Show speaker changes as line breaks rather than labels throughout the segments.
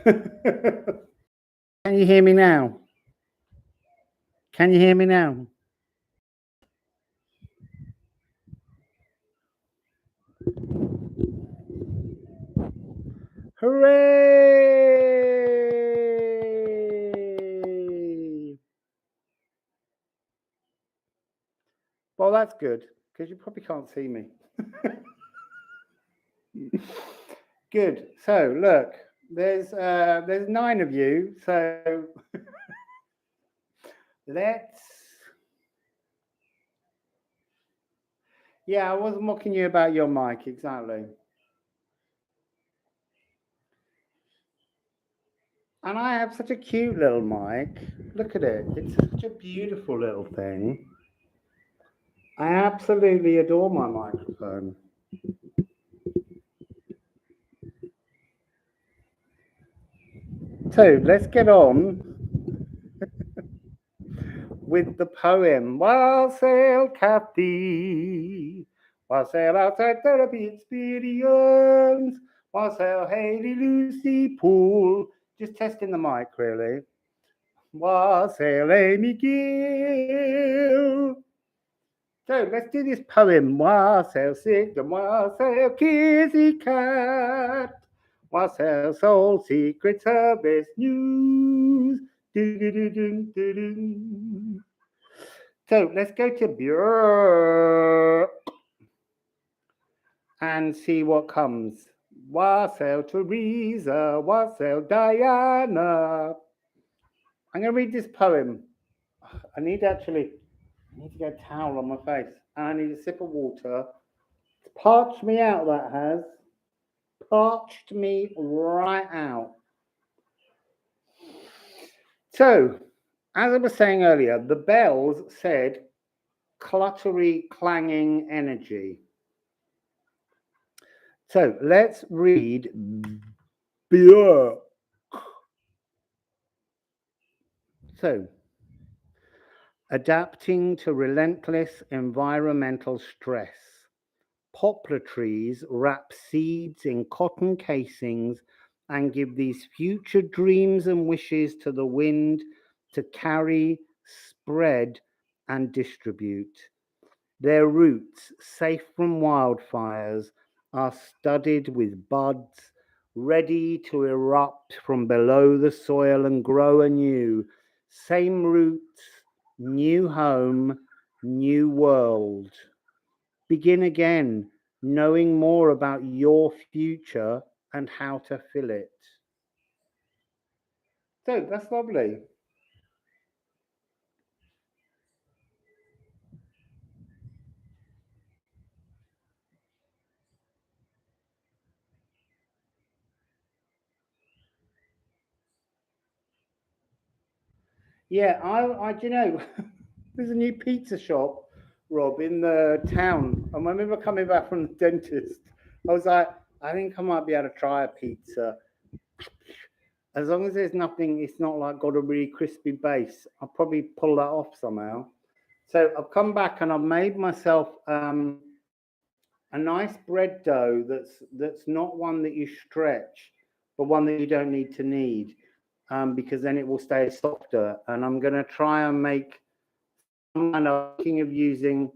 Can you hear me now? Can you hear me now? Hooray! Well, that's good, because you probably can't see me. Good. So, look, there's 9 of you, so let's... Yeah, I wasn't mocking you about your mic, exactly. And I have such a cute little mic. Look at it. It's such a beautiful little thing. I absolutely adore my microphone. So let's get on with the poem. Wassail, Kathy. Wassail outside therapy experience. Wassail, Haley, Lucy, Pool. Just testing the mic, really. Wassail, Amy Gill. So let's do this poem. Wassail, Sigdom, Wassail, Kizzy Cat. Wassail, Soul Secret Service News. So let's go to Björk and see what comes. Wassail, Teresa. Wassail, Diana. I'm going to read this poem. I need to get a towel on my face. And I need a sip of water. It's parched me out, that has. Parched me right out. So, as I was saying earlier, the bells said cluttery, clanging energy. So, let's read Björk. So, adapting to relentless environmental stress. Poplar trees wrap seeds in cotton casings and give these future dreams and wishes to the wind to carry, spread, and distribute. Their roots, safe from wildfires, are studded with buds, ready to erupt from below the soil and grow anew. Same roots, new home, new world. Begin again, knowing more about your future and how to fill it. So that's lovely. Yeah, I do you know, there's a new pizza shop, Rob, in the town. And I remember coming back from the dentist, I was like, I think I might be able to try a pizza. As long as there's nothing, it's not like got a really crispy base, I'll probably pull that off somehow. So I've come back and I've made myself a nice bread dough that's not one that you stretch, but one that you don't need to knead, because then it will stay softer. And I'm going to try and make, I'm thinking of using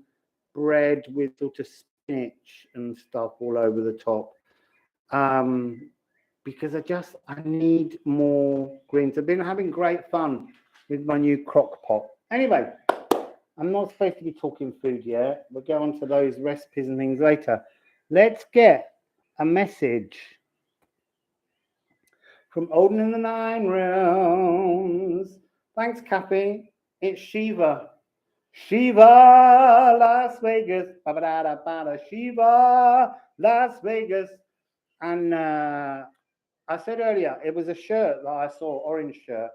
bread with sort of spinach and stuff all over the top, because I need more greens. I've been having great fun with my new crock pot. Anyway, I'm not supposed to be talking food yet. We'll go on to those recipes and things later. Let's get a message from Odin in the 9 Realms. Thanks, Kathy. It's Shiva. Shiva, Las Vegas. Shiva, Las Vegas. And I said earlier, it was a shirt that I saw, orange shirt,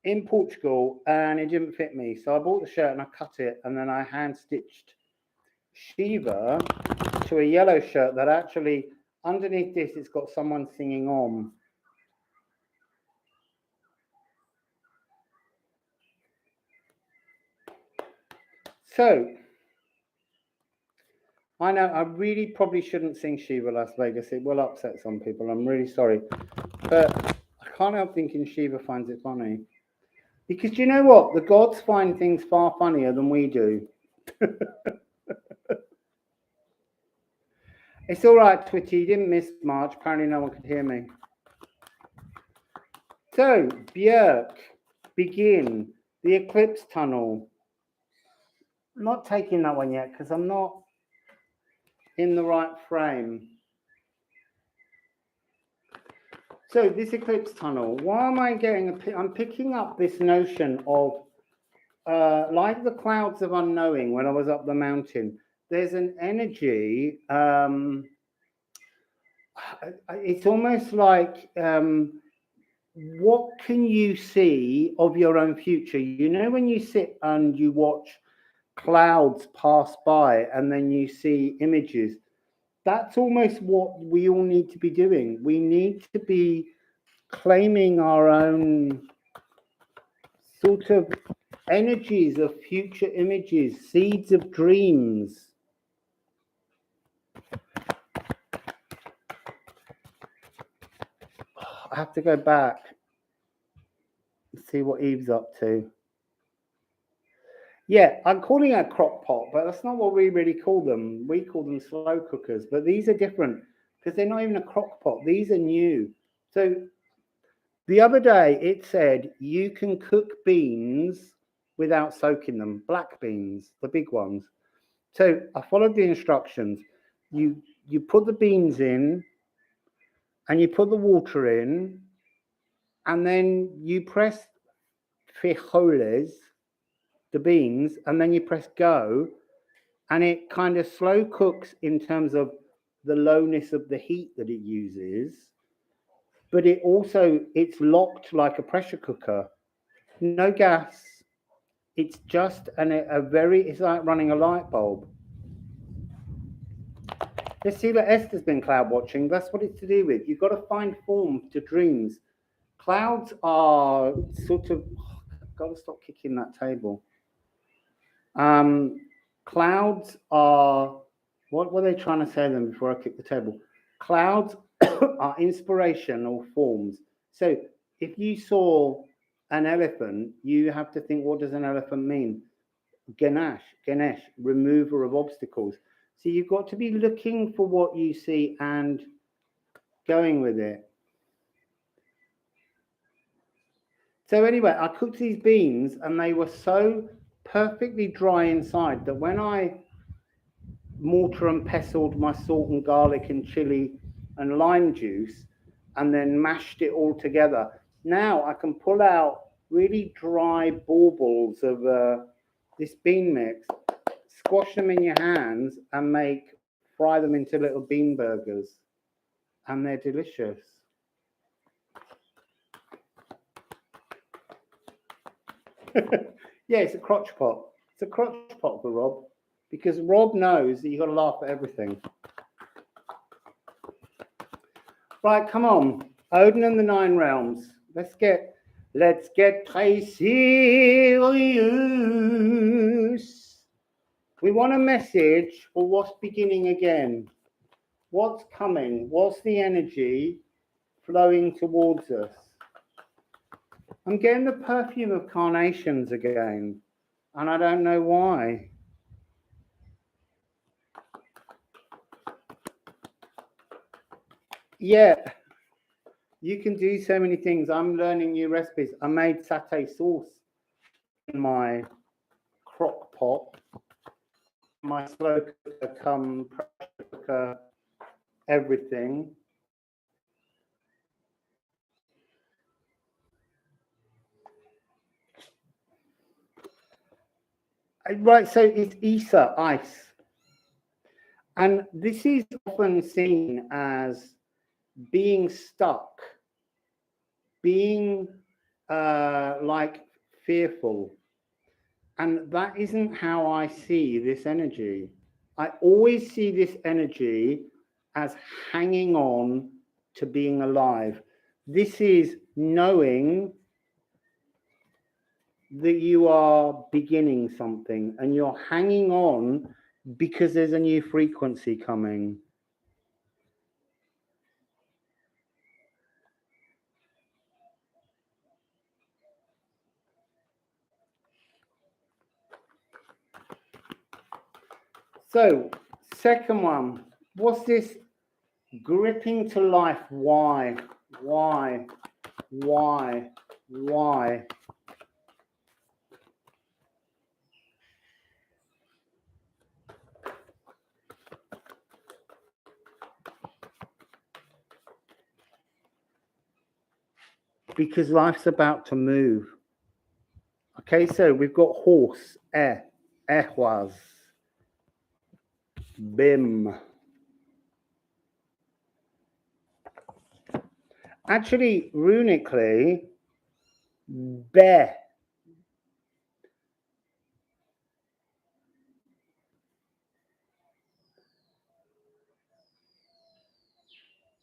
in Portugal, and it didn't fit me. So I bought the shirt and I cut it, and then I hand-stitched Shiva to a yellow shirt that actually, underneath this, it's got someone singing Om. So, I know I really probably shouldn't sing Shiva Las Vegas. It will upset some people. I'm really sorry. But I can't help thinking Shiva finds it funny. Because you know what? The gods find things far funnier than we do. It's all right, Twitty. You didn't miss March. Apparently no one could hear me. So, Björk, begin. The Eclipse Tunnel. I'm not taking that one yet because I'm not in the right frame. So this Eclipse Tunnel, why am I getting I'm picking up this notion of like the clouds of unknowing when I was up the mountain. There's an energy, it's almost like what can you see of your own future? You know, when you sit and you watch clouds pass by and then you see images, that's almost what we all need to be doing. We need to be claiming our own sort of energies of future images, seeds of dreams. I have to go back and see what Eve's up to. Yeah, I'm calling it a crock pot, but that's not what we really call them. We call them slow cookers, but these are different because they're not even a crock pot. These are new. So the other day it said you can cook beans without soaking them, black beans, the big ones. So I followed the instructions. You put the beans in and you put the water in and then you press frijoles, the beans, and then you press go and it kind of slow cooks in terms of the lowness of the heat that it uses, but it also, it's locked like a pressure cooker. No gas. It's just it's like running a light bulb. Let's see that Esther's been cloud watching. That's what it's to do with. You've got to find form to dreams. Clouds are sort of, I've got to stop kicking that table. Clouds are, what were they trying to say then before I kick the table? Clouds are inspirational forms. So if you saw an elephant, you have to think, what does an elephant mean? Ganesh, remover of obstacles. So you've got to be looking for what you see and going with it. So anyway, I cooked these beans and they were so perfectly dry inside that when I mortar and pestled my salt and garlic and chili and lime juice and then mashed it all together, now I can pull out really dry baubles of this bean mix, squash them in your hands and fry them into little bean burgers, and they're delicious. Yeah, it's a crotch pot. It's a crotch pot for Rob, because Rob knows that you've got to laugh at everything. Right, come on. Odin and the Nine Realms. Let's get très serious. We want a message for what's beginning again. What's coming? What's the energy flowing towards us? I'm getting the perfume of carnations again, and I don't know why. Yeah, you can do so many things. I'm learning new recipes. I made satay sauce in my crock pot. My slow cooker, pressure cooker, everything. Right, so it's ether, ice. And this is often seen as being stuck, being like fearful. And that isn't how I see this energy. I always see this energy as hanging on to being alive. This is knowing that you are beginning something and you're hanging on because there's a new frequency coming. So, second one, what's this? Gripping to life. Why? Why? Why? Why? Because life's about to move. Okay, so we've got horse, ehwaz, bim. Actually, runically, be.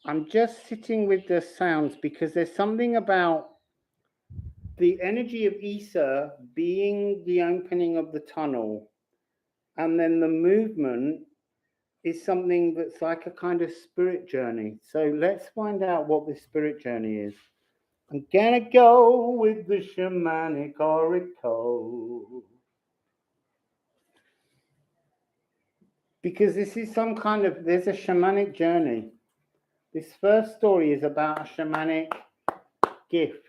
I'm just sitting with the sounds because there's something about the energy of Isa being the opening of the tunnel, and then the movement is something that's like a kind of spirit journey. So let's find out what this spirit journey is. I'm gonna go with the shamanic oracle. Because this is some kind of, there's a shamanic journey. This first story is about a shamanic gift.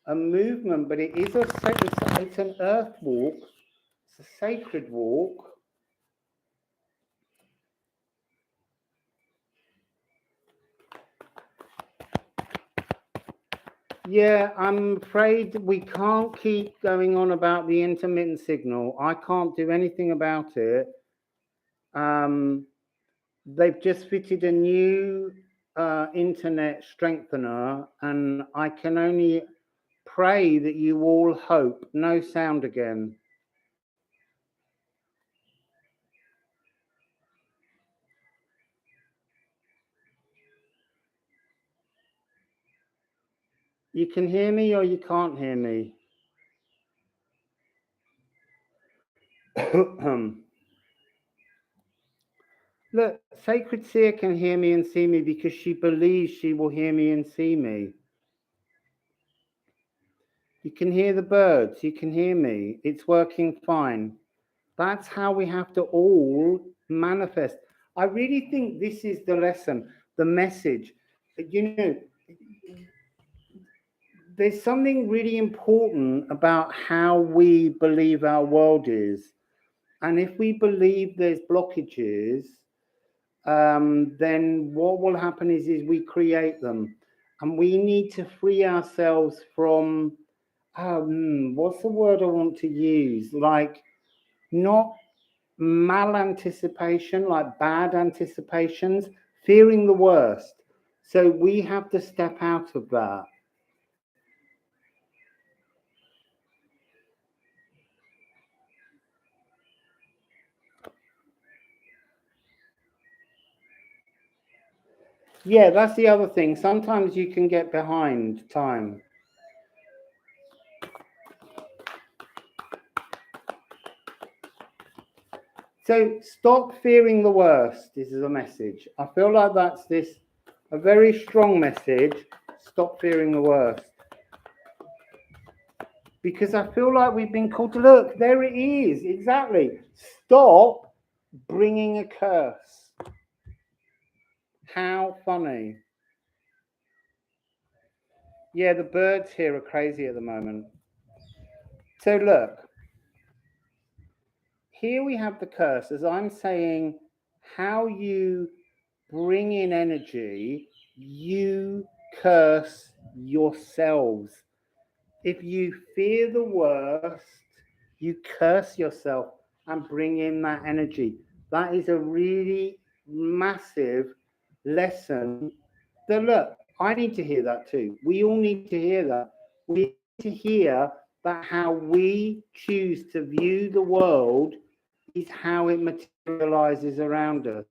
A movement, but it is it's an earth walk. It's a sacred walk. Yeah, I'm afraid we can't keep going on about the intermittent signal. I can't do anything about it. They've just fitted a new internet strengthener, and I can only pray that you all hope no sound again. You can hear me or you can't hear me? Look, Sacred Seer can hear me and see me because she believes she will hear me and see me. You can hear the birds, you can hear me. It's working fine. That's how we have to all manifest. I really think this is the lesson, the message. You know, there's something really important about how we believe our world is. And if we believe there's blockages, then what will happen is we create them. And we need to free ourselves from, what's the word I want to use? Like, not malanticipation, like bad anticipations, fearing the worst. So we have to step out of that. Yeah, that's the other thing. Sometimes you can get behind time. So stop fearing the worst. This is a message. I feel like that's a very strong message. Stop fearing the worst. Because I feel like we've been called to look. There it is. Exactly. Stop bringing a curse. How funny. Yeah, the birds here are crazy at the moment. So look. Here we have the curse. As I'm saying, how you bring in energy, you curse yourselves. If you fear the worst, you curse yourself and bring in that energy. That is a really massive lesson. So look, I need to hear that too. We all need to hear that. We need to hear that how we choose to view the world is how it materializes around us.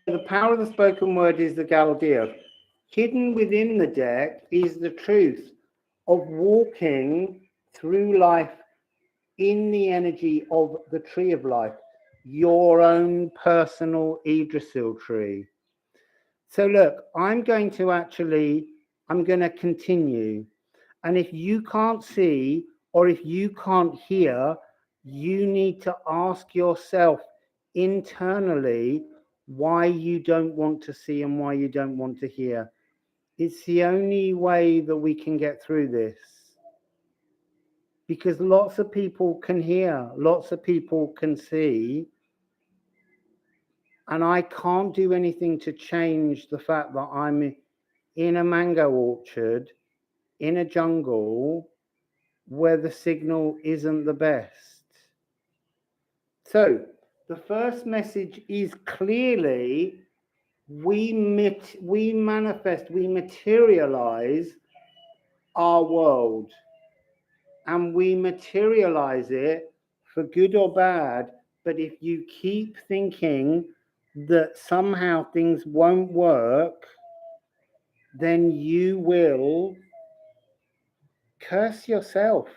The power of the spoken word is the Galdeer. Hidden within the deck is the truth of walking through life in the energy of the tree of life, your own personal Yggdrasil tree. So look, I'm going to continue. And if you can't see or if you can't hear, you need to ask yourself internally why you don't want to see and why you don't want to hear. It's the only way that we can get through this. Because lots of people can hear, lots of people can see, and I can't do anything to change the fact that I'm in a mango orchard, in a jungle, where the signal isn't the best. So the first message is clearly we manifest, we materialize our world, and we materialize it for good or bad. But if you keep thinking that somehow things won't work, then you will curse yourself.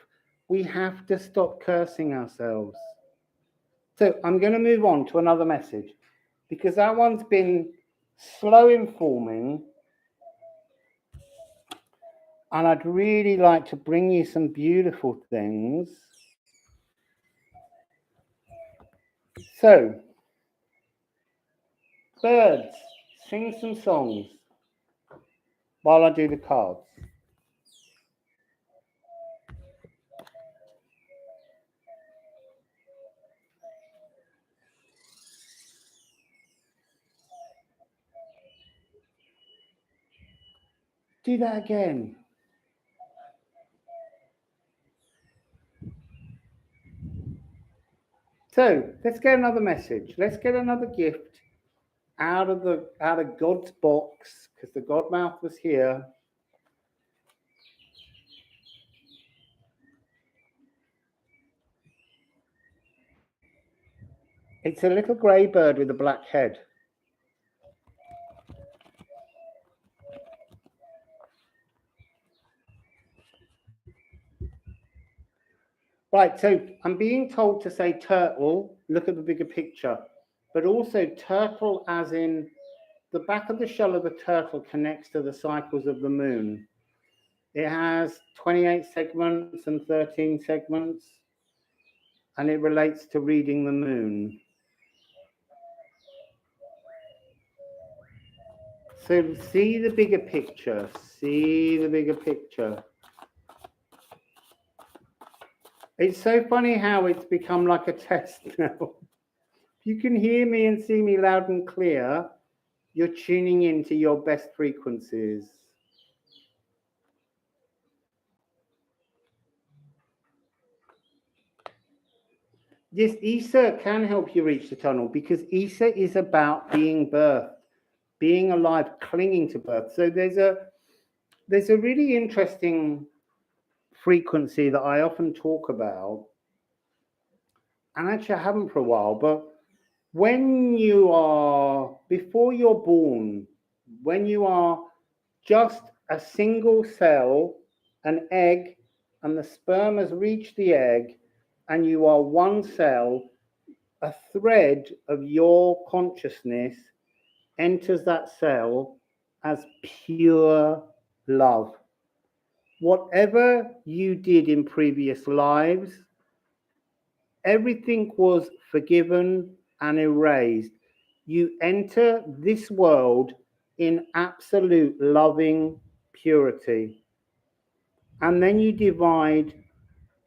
We have to stop cursing ourselves. So I'm going to move on to another message, because that one's been slow in forming, and I'd really like to bring you some beautiful things. So, birds, sing some songs while I do the cards. Do that again. So let's get another message. Let's get another gift out of God's box, because the God mouth was here. It's a little grey bird with a black head. Right, so I'm being told to say turtle, look at the bigger picture, but also turtle as in the back of the shell of the turtle connects to the cycles of the moon. It has 28 segments and 13 segments, and it relates to reading the moon. So see the bigger picture, see the bigger picture. It's so funny how it's become like a test now. If you can hear me and see me loud and clear, you're tuning into your best frequencies. Yes, Isa can help you reach the tunnel, because Isa is about being birthed, being alive, clinging to birth. So there's a really interesting frequency that I often talk about, and actually I haven't for a while, but when you are, before you're born, when you are just a single cell, an egg, and the sperm has reached the egg, and you are one cell, a thread of your consciousness enters that cell as pure love. Whatever you did in previous lives, everything was forgiven and erased. You enter this world in absolute loving purity. And then you divide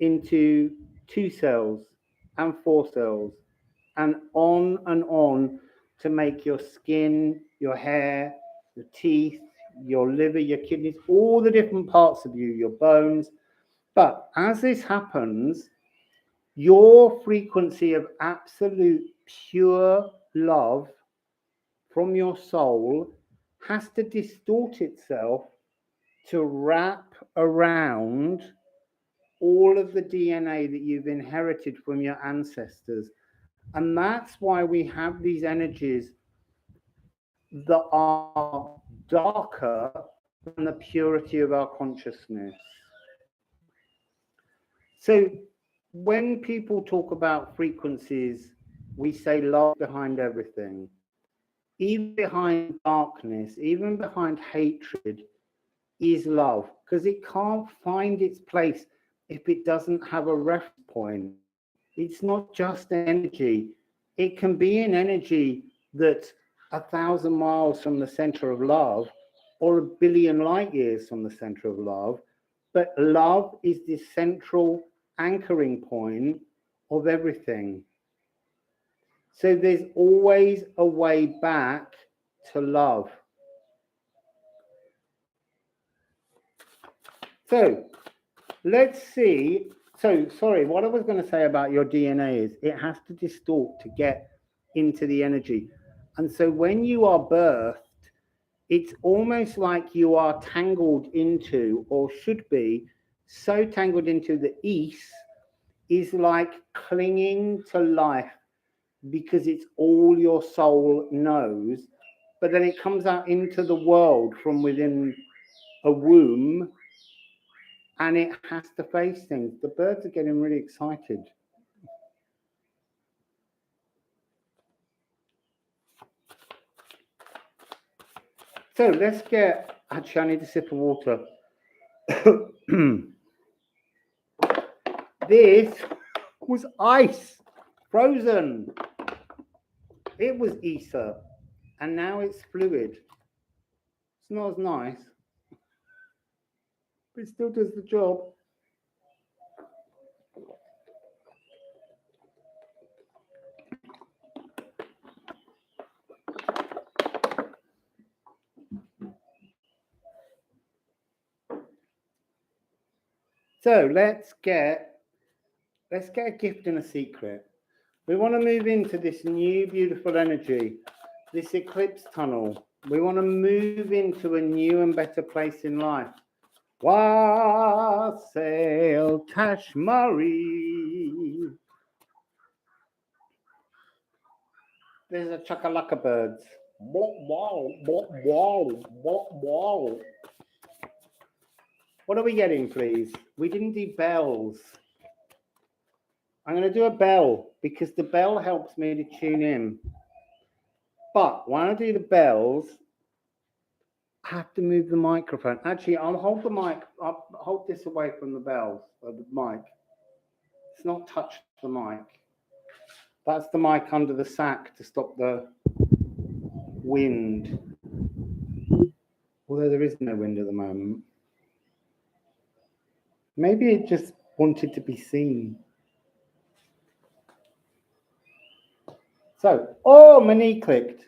into 2 cells and 4 cells and on to make your skin, your hair, your teeth, your liver, your kidneys, all the different parts of you, your bones. But as this happens, your frequency of absolute pure love from your soul has to distort itself to wrap around all of the DNA that you've inherited from your ancestors. And that's why we have these energies that are darker than the purity of our consciousness. So when people talk about frequencies, we say love behind everything. Even behind darkness, even behind hatred, is love. because it can't find its place if it doesn't have a reference point. It's not just energy. It can be an energy that's 1,000 miles from the center of love or 1 billion light years from the center of love. But love is the central anchoring point of everything. So there's always a way back to love. So let's see. So, sorry, what I was going to say about your DNA is it has to distort to get into the energy. And so when you are birthed, it's almost like you are tangled into, or should be, so tangled into the east is like clinging to life because it's all your soul knows. But then it comes out into the world from within a womb and it has to face things. The birds are getting really excited. So let's get, actually I need a sip of water. This was ice, frozen. It was ether, and now it's fluid. It's not as nice, but it still does the job. So let's get a gift and a secret. We want to move into this new beautiful energy, this eclipse tunnel. We want to move into a new and better place in life. Wassail, Tashmari. There's a chakalaka birds. What are we getting, please? We didn't do bells. I'm going to do a bell because the bell helps me to tune in. But when I do the bells, I have to move the microphone. Actually, I'll hold the mic. I'll hold this away from the bells, or the mic. It's not touch the mic. That's the mic under the sack to stop the wind. Although there is no wind at the moment. Maybe it just wanted to be seen. So, oh, my knee clicked.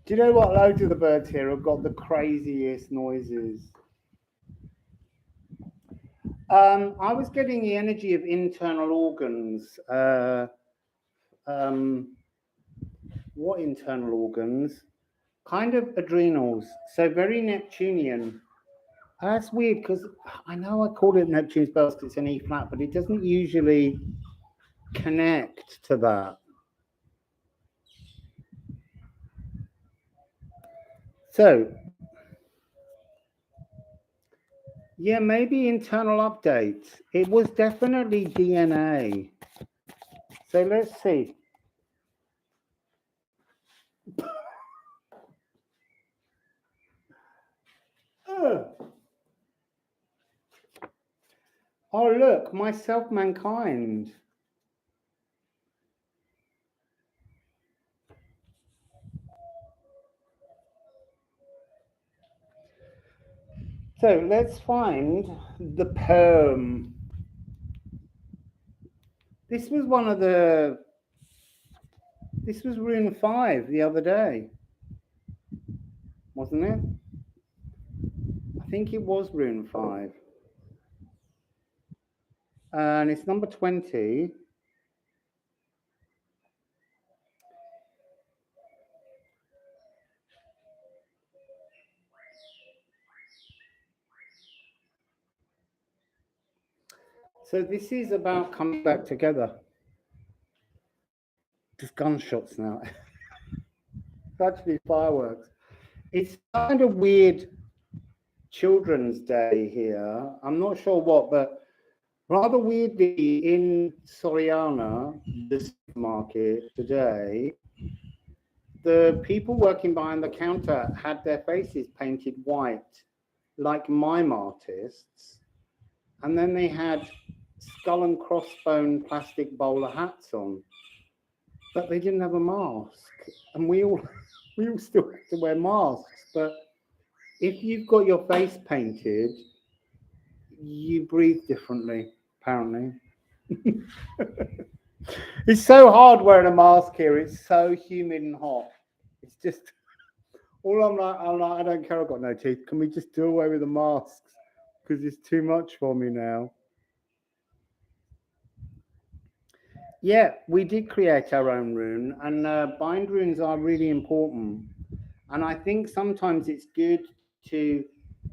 Do you know what? Loads of the birds here have got the craziest noises. I was getting the energy of internal organs. What internal organs? Kind of adrenals. So very Neptunian. That's weird because I know I call it Neptune's bells because it's an E flat, but it doesn't usually connect to that. So, yeah, maybe internal updates. It was definitely DNA. So let's see. Oh, look, myself, mankind. So let's find the poem. This was one of the, this was rune 5 the other day, wasn't it? I think it was rune 5. And it's number 20. So this is about coming back together. Just gunshots now. It's actually fireworks. It's kind of weird Children's Day here. I'm not sure what, but rather weirdly in Soriana, the supermarket today, the people working behind the counter had their faces painted white like mime artists. And then they had skull and crossbone plastic bowler hats on, but they didn't have a mask. And we all still have to wear masks. But if you've got your face painted, you breathe differently, apparently. It's so hard wearing a mask here. It's so humid and hot. It's just I'm like, I don't care. I've got no teeth. Can we just do away with the masks? Because it's too much for me now. Yeah, we did create our own rune, and bind runes are really important. And I think sometimes it's good to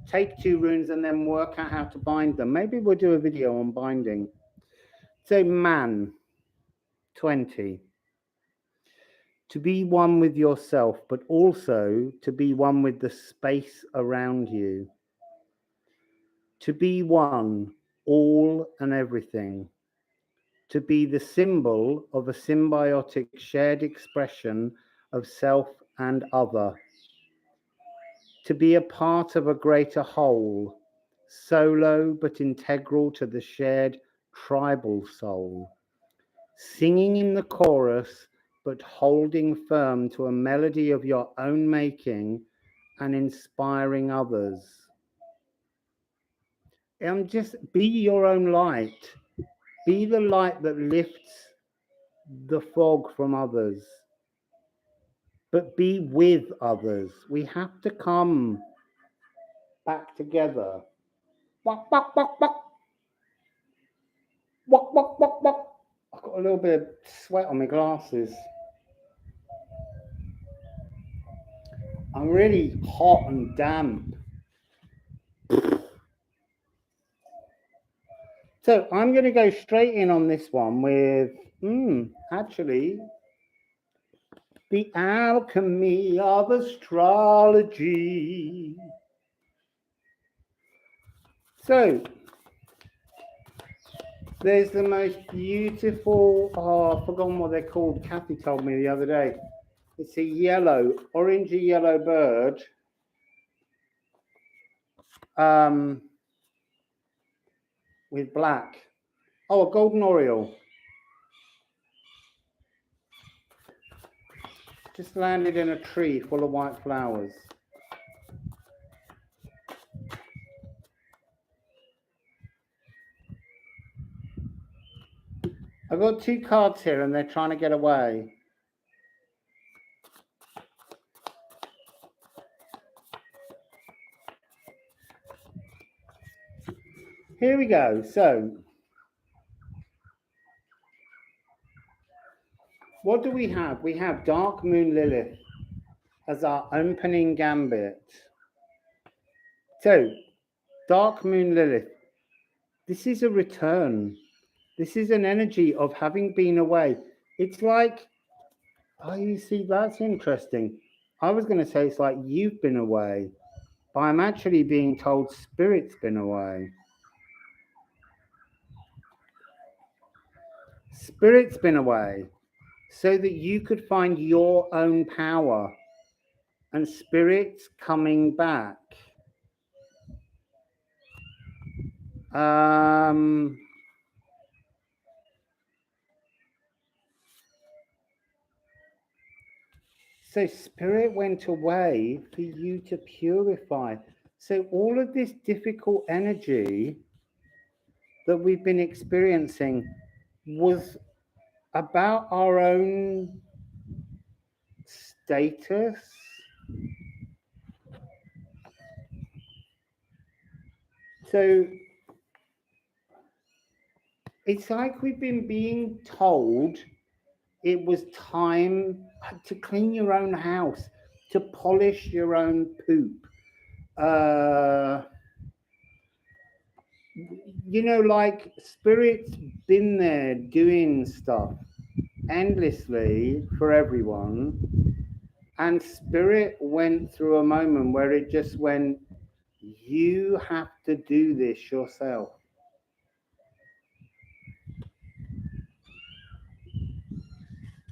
take 2 runes and then work out how to bind them. Maybe we'll do a video on binding. So man, 20. To be one with yourself, but also to be one with the space around you. To be one, all and everything. To be the symbol of a symbiotic shared expression of self and other. To be a part of a greater whole, solo but integral to the shared tribal soul. Singing in the chorus, but holding firm to a melody of your own making and inspiring others. And just be your own light. Be the light that lifts the fog from others. But be with others. We have to come back together. Walk, walk, walk, walk. Walk, walk, walk, walk. I've got a little bit of sweat on my glasses. I'm really hot and damp. So I'm going to go straight in on this one with, actually, the Alchemy of Astrology. So there's the most beautiful, I've forgotten what they're called. Kathy told me the other day. It's a orangey yellow bird. With black. Oh, a golden oriole. Just landed in a tree full of white flowers. I've got 2 cards here and they're trying to get away. Here we go. So, what do we have? We have Dark Moon Lilith as our opening gambit. So, Dark Moon Lilith, this is a return. This is an energy of having been away. It's like, oh, you see, that's interesting. I was going to say it's like you've been away, but I'm actually being told Spirit's been away. Spirit's been away so that you could find your own power, and Spirit's coming back. So Spirit went away for you to purify. So all of this difficult energy that we've been experiencing was about our own status. So it's like we've been being told it was time to clean your own house, to polish your own poop. you know, like Spirit's been there doing stuff endlessly for everyone. And Spirit went through a moment where it just went, you have to do this yourself.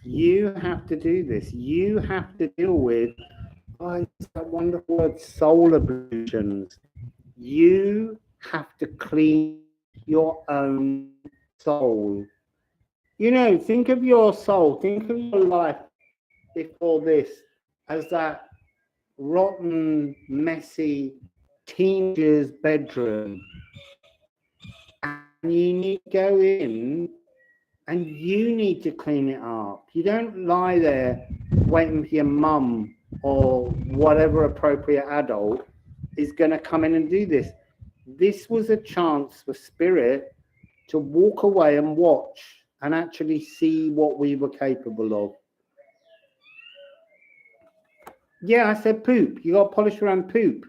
You have to do this. You have to deal with, oh, that wonderful word, soul ablutions. You have to clean your own soul. You know, think of your soul, think of your life before this as that rotten, messy teenager's bedroom. And you need to go in and you need to clean it up. You don't lie there waiting for your mum or whatever appropriate adult is going to come in and do this. This was a chance for Spirit to walk away and watch and actually see what we were capable of. Yeah, I said poop. You got to polish around poop.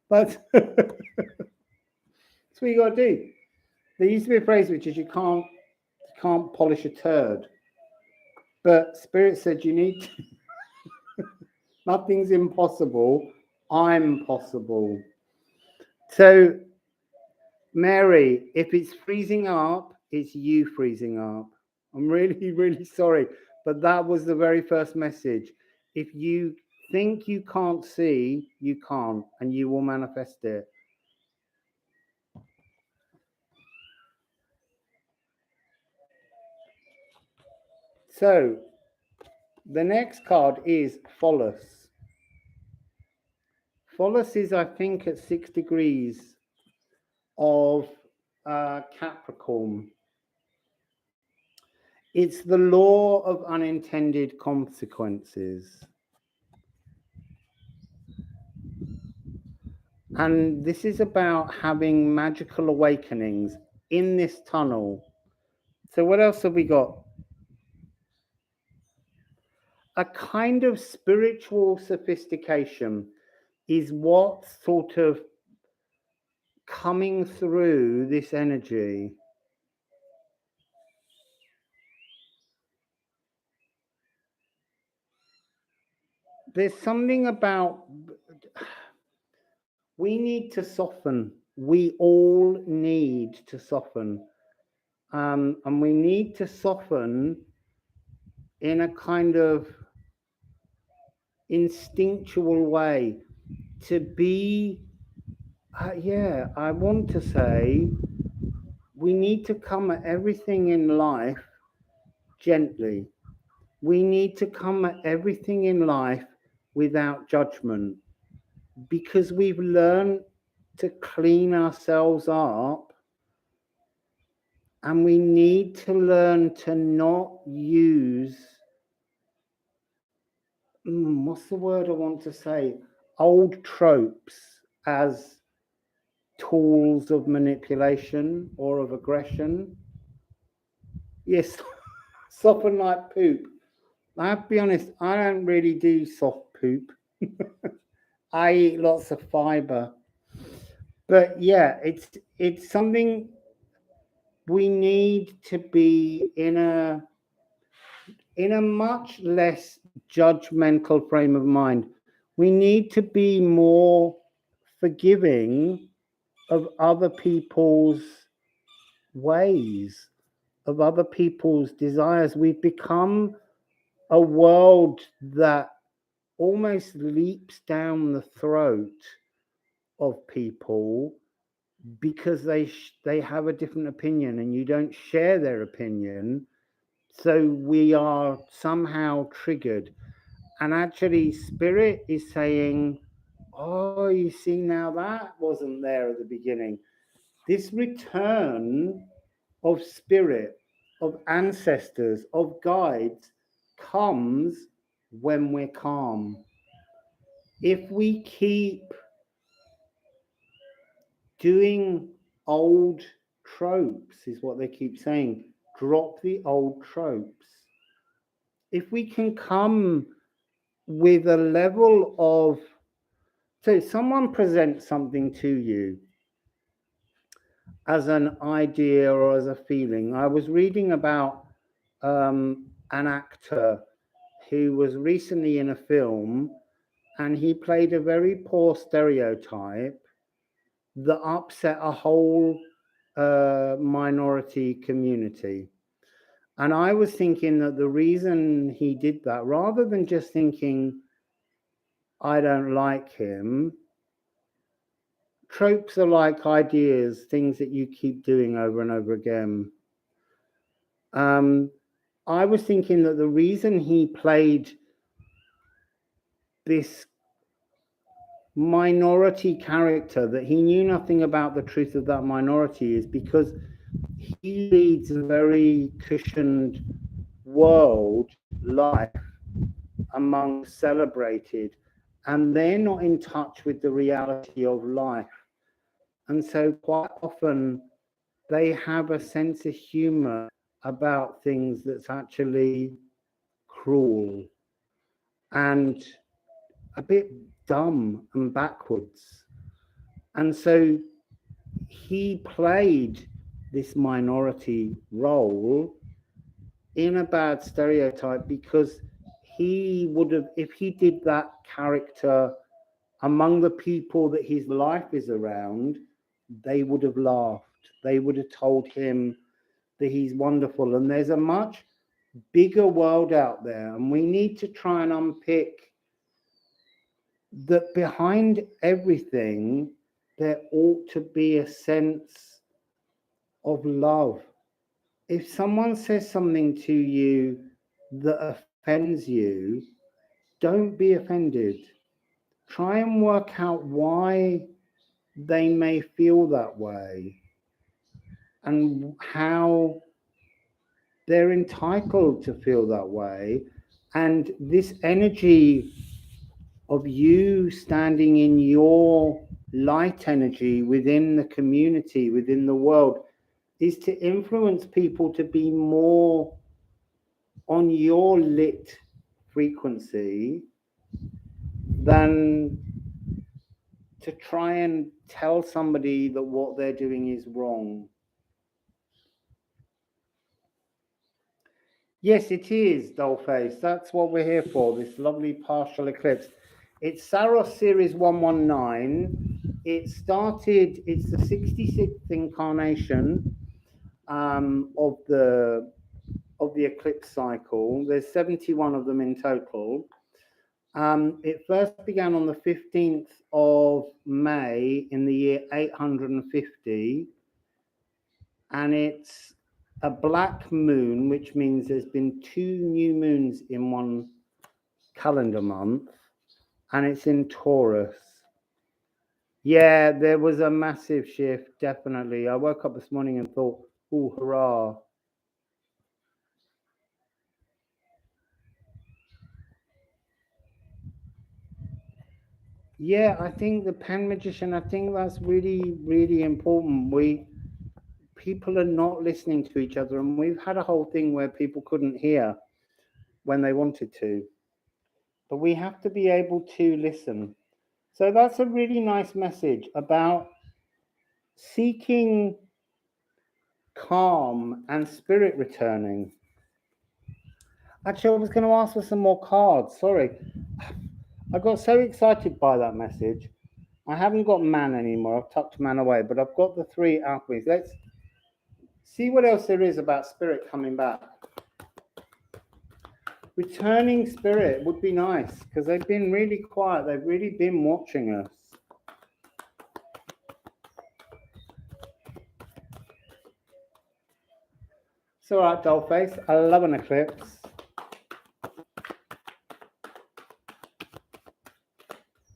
But that's what you got to do. There used to be a phrase which is you can't polish a turd. But Spirit said you need to. Nothing's impossible. I'm possible. So, Mary, if it's freezing up, it's you freezing up. I'm really, really sorry. But that was the very first message. If you think you can't see, you can't, and you will manifest it. So, the next card is Phallus. Phallus is, I think, at 6 degrees of Capricorn. It's the law of unintended consequences. And this is about having magical awakenings in this tunnel. So what else have we got? A kind of spiritual sophistication is what's sort of coming through this energy. There's something about, we need to soften. We all need to soften. And we need to soften in a kind of instinctual way to be, I want to say, we need to come at everything in life gently. We need to come at everything in life without judgment, because we've learned to clean ourselves up, and we need to learn to not use, what's the word I want to say, old tropes as tools of manipulation or of aggression. Yes, soften like poop. I have to be honest, I don't really do soft poop. I eat lots of fiber. But yeah, it's something we need to be in a much less judgmental frame of mind. We need to be more forgiving of other people's ways, of other people's desires. We've become a world that almost leaps down the throat of people because they have a different opinion and you don't share their opinion. So we are somehow triggered. And actually, Spirit is saying, oh, you see, now that wasn't there at the beginning. This return of Spirit, of ancestors, of guides, comes when we're calm. If we keep doing old tropes, is what they keep saying, drop the old tropes. If we can come with a level of, so someone presents something to you as an idea or as a feeling. I was reading about an actor who was recently in a film, and he played a very poor stereotype that upset a whole minority community. And I was thinking that the reason he did that, rather than just thinking, I don't like him, tropes are like ideas, things that you keep doing over and over again. I was thinking that the reason he played this minority character, that he knew nothing about the truth of that minority, is because he leads a very cushioned world life among celebrated, and they're not in touch with the reality of life. And so quite often they have a sense of humor about things that's actually cruel and a bit dumb and backwards. And so he played this minority role in a bad stereotype, because he would have, if he did that character among the people that his life is around, they would have laughed. They would have told him that he's wonderful. And there's a much bigger world out there, and we need to try and unpick that behind everything there ought to be a sense of love. If someone says something to you that offends you, don't be offended. Try and work out why they may feel that way and how they're entitled to feel that way. And this energy of you standing in your light energy within the community, within the world, is to influence people to be more on your lit frequency than to try and tell somebody that what they're doing is wrong. Yes, it is, Dollface. That's what we're here for, this lovely partial eclipse. It's Saros Series 119. It started, it's the 66th incarnation of the eclipse cycle. There's 71 of them in total. It first began on the 15th of May in the year 850, and it's a black moon, which means there's been 2 new moons in one calendar month, and it's in Taurus. Yeah, there was a massive shift, definitely. I woke up this morning and thought, oh, hurrah. Yeah, I think the pen magician, I think that's really, really important. People are not listening to each other, and we've had a whole thing where people couldn't hear when they wanted to. But we have to be able to listen. So that's a really nice message about seeking calm and spirit returning. Actually, I was going to ask for some more cards. Sorry. I got so excited by that message. I haven't got man anymore. I've tucked man away, but I've got the 3 alchemies. Let's see what else there is about spirit coming back. Returning spirit would be nice, because they've been really quiet. They've really been watching us. It's all right, Dollface. I love an eclipse.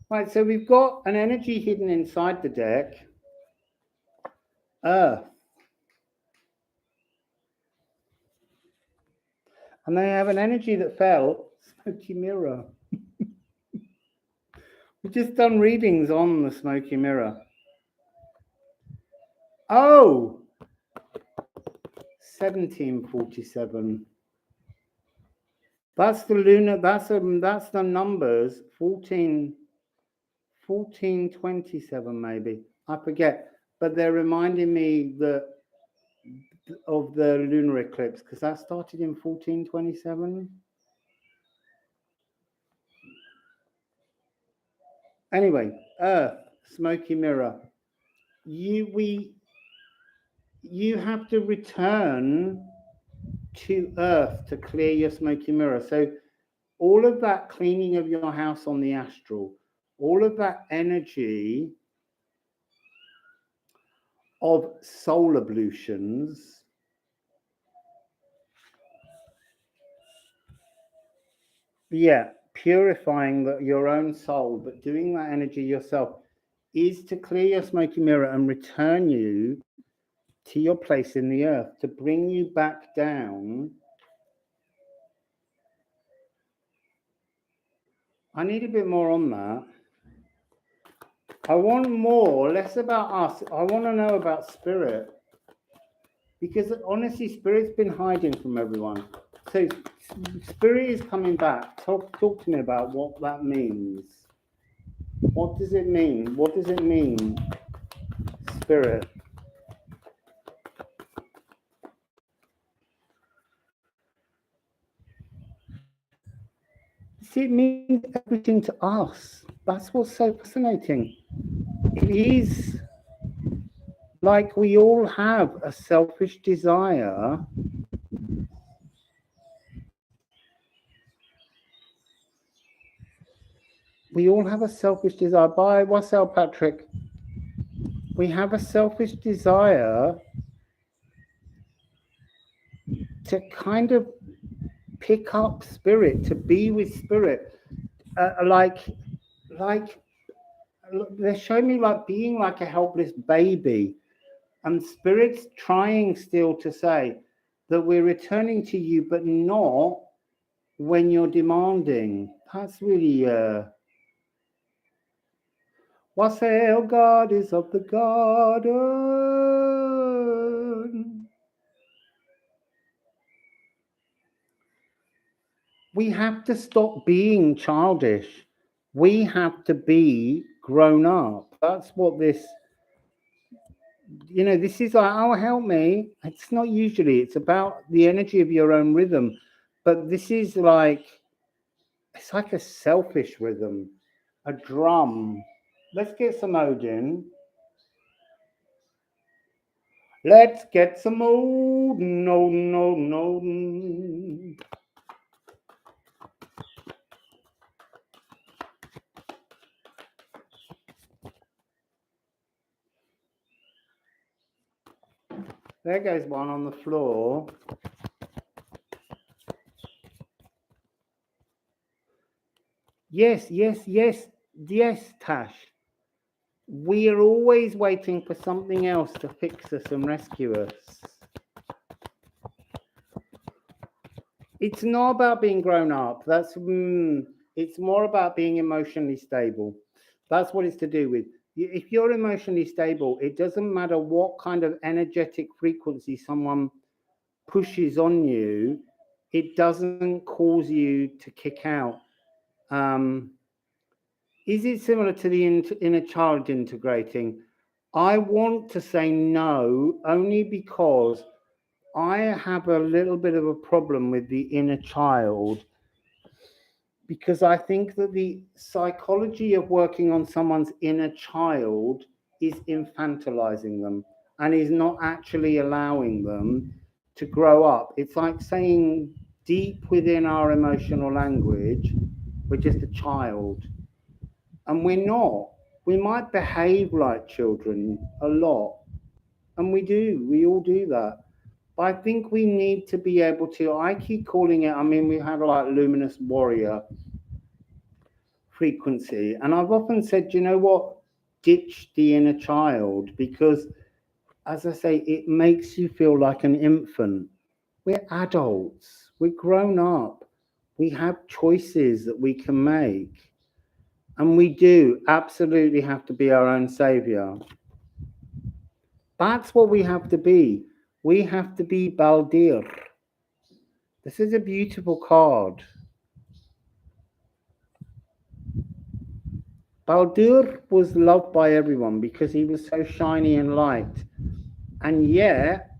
Right, so we've got an energy hidden inside the deck. Earth. And they have an energy that fell. Smoky mirror. We've just done readings on the smoky mirror. Oh! 1747. That's the lunar, that's the numbers, 1427 maybe. I forget. but they're reminding me that of the lunar eclipse, because that started in 1427. Anyway, Earth, smoky mirror. You have to return to Earth to clear your smoky mirror. So all of that cleaning of your house on the astral, all of that energy of soul ablutions, purifying your own soul, but doing that energy yourself, is to clear your smoky mirror and return you to your place in the earth, to bring you back down. I need a bit more on that. I want more, less about us. I want to know about spirit. Because honestly, spirit's been hiding from everyone. So spirit is coming back. Talk to me about what that means. What does it mean? What does it mean, spirit? See, it means everything to us. That's what's so fascinating. It is like we all have a selfish desire By Wassail, Patrick. We have a selfish desire to kind of pick up spirit, to be with spirit. Like they're showing me like being like a helpless baby, and spirit's trying still to say that we're returning to you, but not when you're demanding. That's really Wassail, God is of the garden. We have to stop being childish. We have to be grown up. That's what this, this is like, oh, help me. It's not usually, it's about the energy of your own rhythm. But this is like, it's like a selfish rhythm, a drum. Let's get some Odin. Let's get some Odin, Odin, Odin, Odin. There goes one on the floor. Yes, Tash. We are always waiting for something else to fix us and rescue us. It's not about being grown up. It's more about being emotionally stable. That's what it's to do with. If you're emotionally stable, it doesn't matter what kind of energetic frequency someone pushes on you, it doesn't cause you to kick out. Is it similar to the inner child integrating? I want to say no, only because I have a little bit of a problem with the inner child, because I think that the psychology of working on someone's inner child is infantilizing them and is not actually allowing them to grow up. It's like saying deep within our emotional language, we're just a child. And we're not. We might behave like children a lot. And we do. We all do that. But I think we need to be able to, I keep calling it, we have like luminous warrior frequency. And I've often said, you know what? Ditch the inner child, because, as I say, it makes you feel like an infant. We're adults. We're grown up. We have choices that we can make. And we do absolutely have to be our own savior. That's what we have to be. We have to be Baldur. This is a beautiful card. Baldur was loved by everyone because he was so shiny and light. And yet,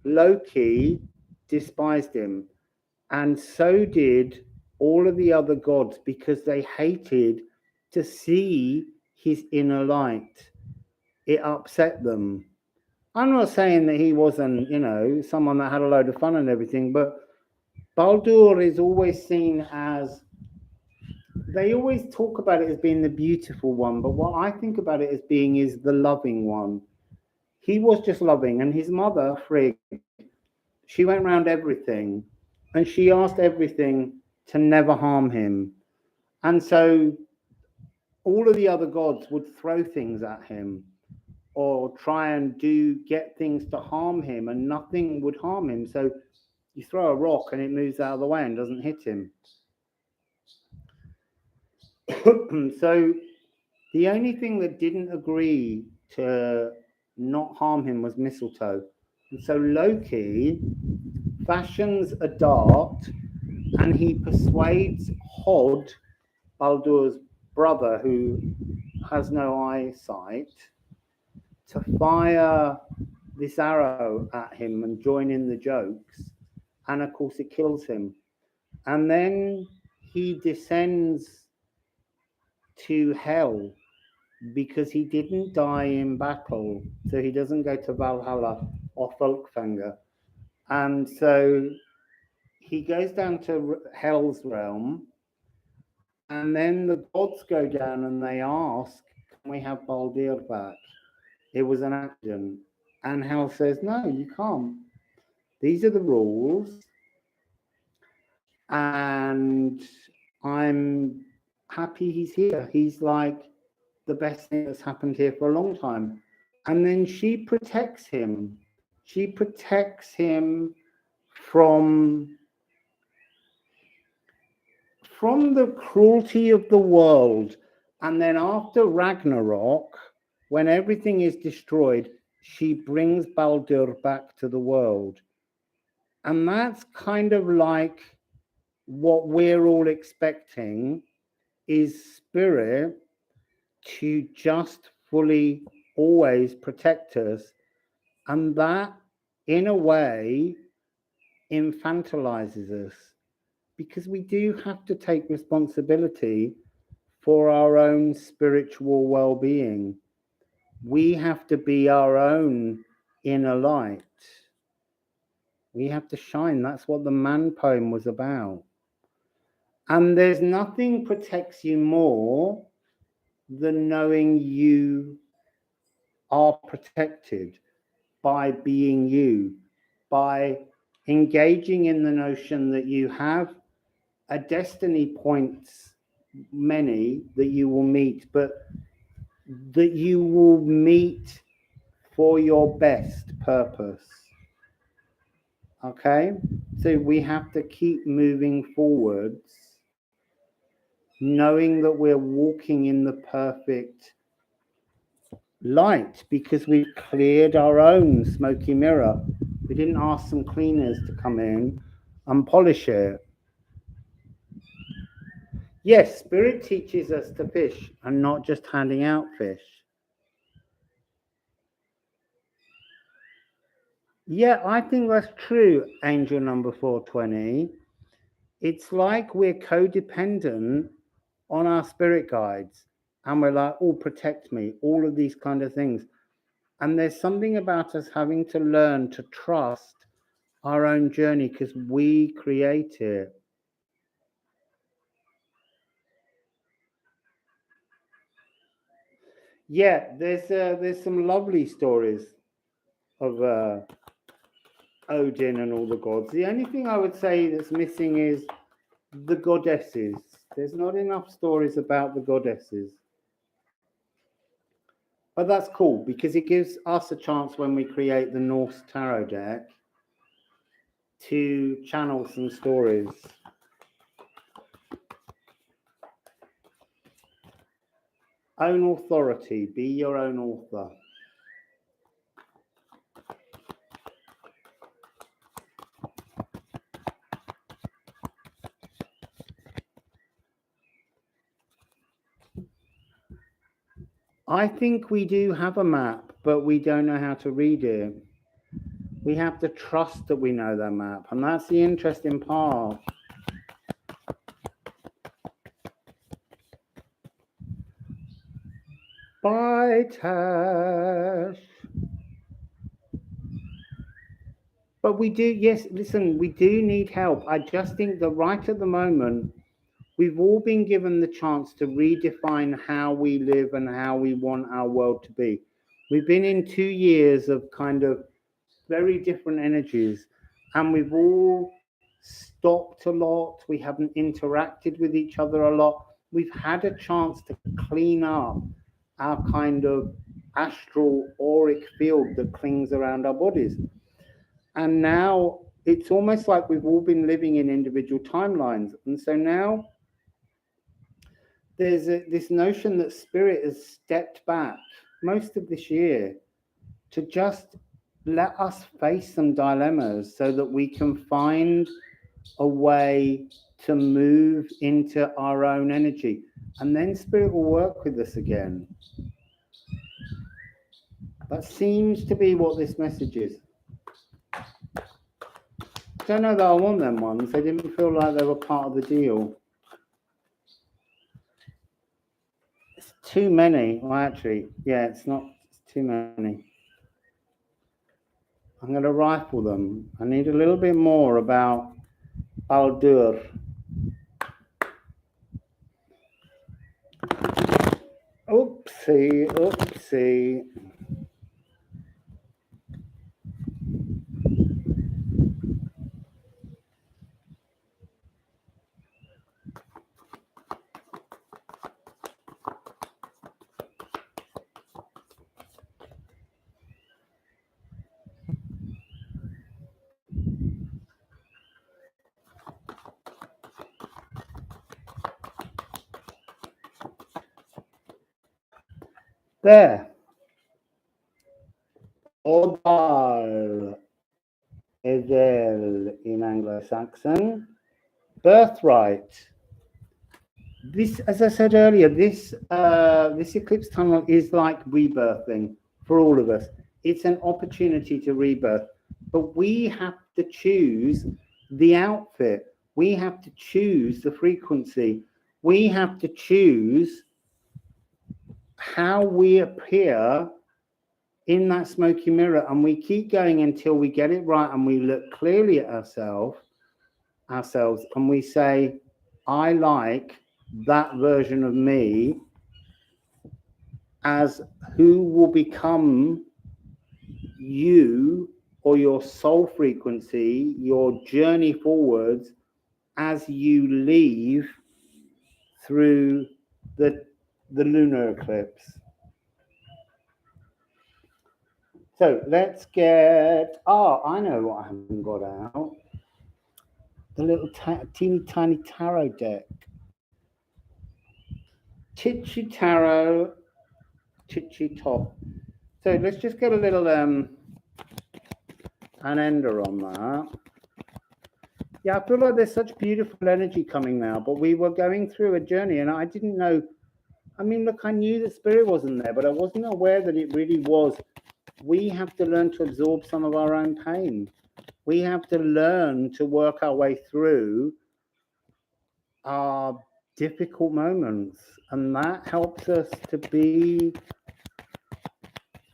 Loki despised him. And so did all of the other gods because they hated to see his inner light. It upset them. I'm not saying that he wasn't, someone that had a load of fun and everything, but Baldur is always seen as, they always talk about it as being the beautiful one, but what I think about it as being is the loving one. He was just loving, and his mother, Frigg, she went around everything, and she asked everything to never harm him. And so all of the other gods would throw things at him or try and get things to harm him, and nothing would harm him. So you throw a rock and it moves out of the way and doesn't hit him. So the only thing that didn't agree to not harm him was mistletoe. And so Loki fashions a dart and he persuades Hod, Baldur's brother, who has no eyesight, to fire this arrow at him and join in the jokes. And of course it kills him. And then he descends to hell because he didn't die in battle. So he doesn't go to Valhalla or Folkvanger. And so he goes down to Hell's realm. And then the gods go down and they ask, can we have Baldur back? It was an accident. And Hell says, no, you can't. These are the rules. And I'm happy he's here. He's like the best thing that's happened here for a long time. And then she protects him. She protects him from the cruelty of the world. And then after Ragnarok, when everything is destroyed, she brings Baldur back to the world. And that's kind of like what we're all expecting, is Spirit to just fully always protect us. And that, in a way, infantilizes us, because we do have to take responsibility for our own spiritual well-being. We have to be our own inner light. We have to shine. That's what the Man poem was about. And there's nothing protects you more than knowing you are protected by being you, by engaging in the notion that you have a destiny points, many that you will meet, but that you will meet for your best purpose. Okay? So we have to keep moving forwards, knowing that we're walking in the perfect light, because we've cleared our own smoky mirror. We didn't ask some cleaners to come in and polish it. Yes, Spirit teaches us to fish and not just handing out fish. Yeah, I think that's true, angel number 420. It's like we're codependent on our spirit guides. And we're like, oh, protect me, all of these kind of things. And there's something about us having to learn to trust our own journey, because we create it. Yeah, there's some lovely stories of Odin and all the gods. The only thing I would say that's missing is the goddesses. There's not enough stories about the goddesses. But that's cool, because it gives us a chance when we create the Norse tarot deck to channel some stories. Own authority. Be your own author. I think we do have a map, but we don't know how to read it. We have to trust that we know that map, and that's the interesting part. Bye, Tash. But we do, yes, listen, we do need help. I just think that right at the moment, we've all been given the chance to redefine how we live and how we want our world to be. We've been in 2 years of kind of very different energies, and we've all stopped a lot. We haven't interacted with each other a lot. We've had a chance to clean up our kind of astral auric field that clings around our bodies. And now it's almost like we've all been living in individual timelines. And so now there's this notion that spirit has stepped back most of this year to just let us face some dilemmas so that we can find a way to move into our own energy. And then spirit will work with us again. That seems to be what this message is. Don't know that I want them ones. They didn't feel like they were part of the deal. It's too many. Well, actually, yeah, it's not. It's too many. I'm going to rifle them. I need a little bit more about Baldur. Oopsie, oopsie. There. Odal. Edel in Anglo-Saxon. Birthright. This, as I said earlier, this eclipse tunnel is like rebirthing for all of us. It's an opportunity to rebirth, but we have to choose the outfit. We have to choose the frequency. We have to choose how we appear in that smoky mirror, and we keep going until we get it right and we look clearly at ourselves and we say, I like that version of me as who will become you or your soul frequency, your journey forwards as you leave through the lunar eclipse. So let's get, I know what I haven't got out. The little teeny tiny tarot deck. Titchy tarot, titchy top. So let's just get a little an ender on that. Yeah, I feel like there's such beautiful energy coming now, but we were going through a journey and I didn't know. I mean, look, I knew that spirit wasn't there, but I wasn't aware that it really was. We have to learn to absorb some of our own pain. We have to learn to work our way through our difficult moments, and that helps us to be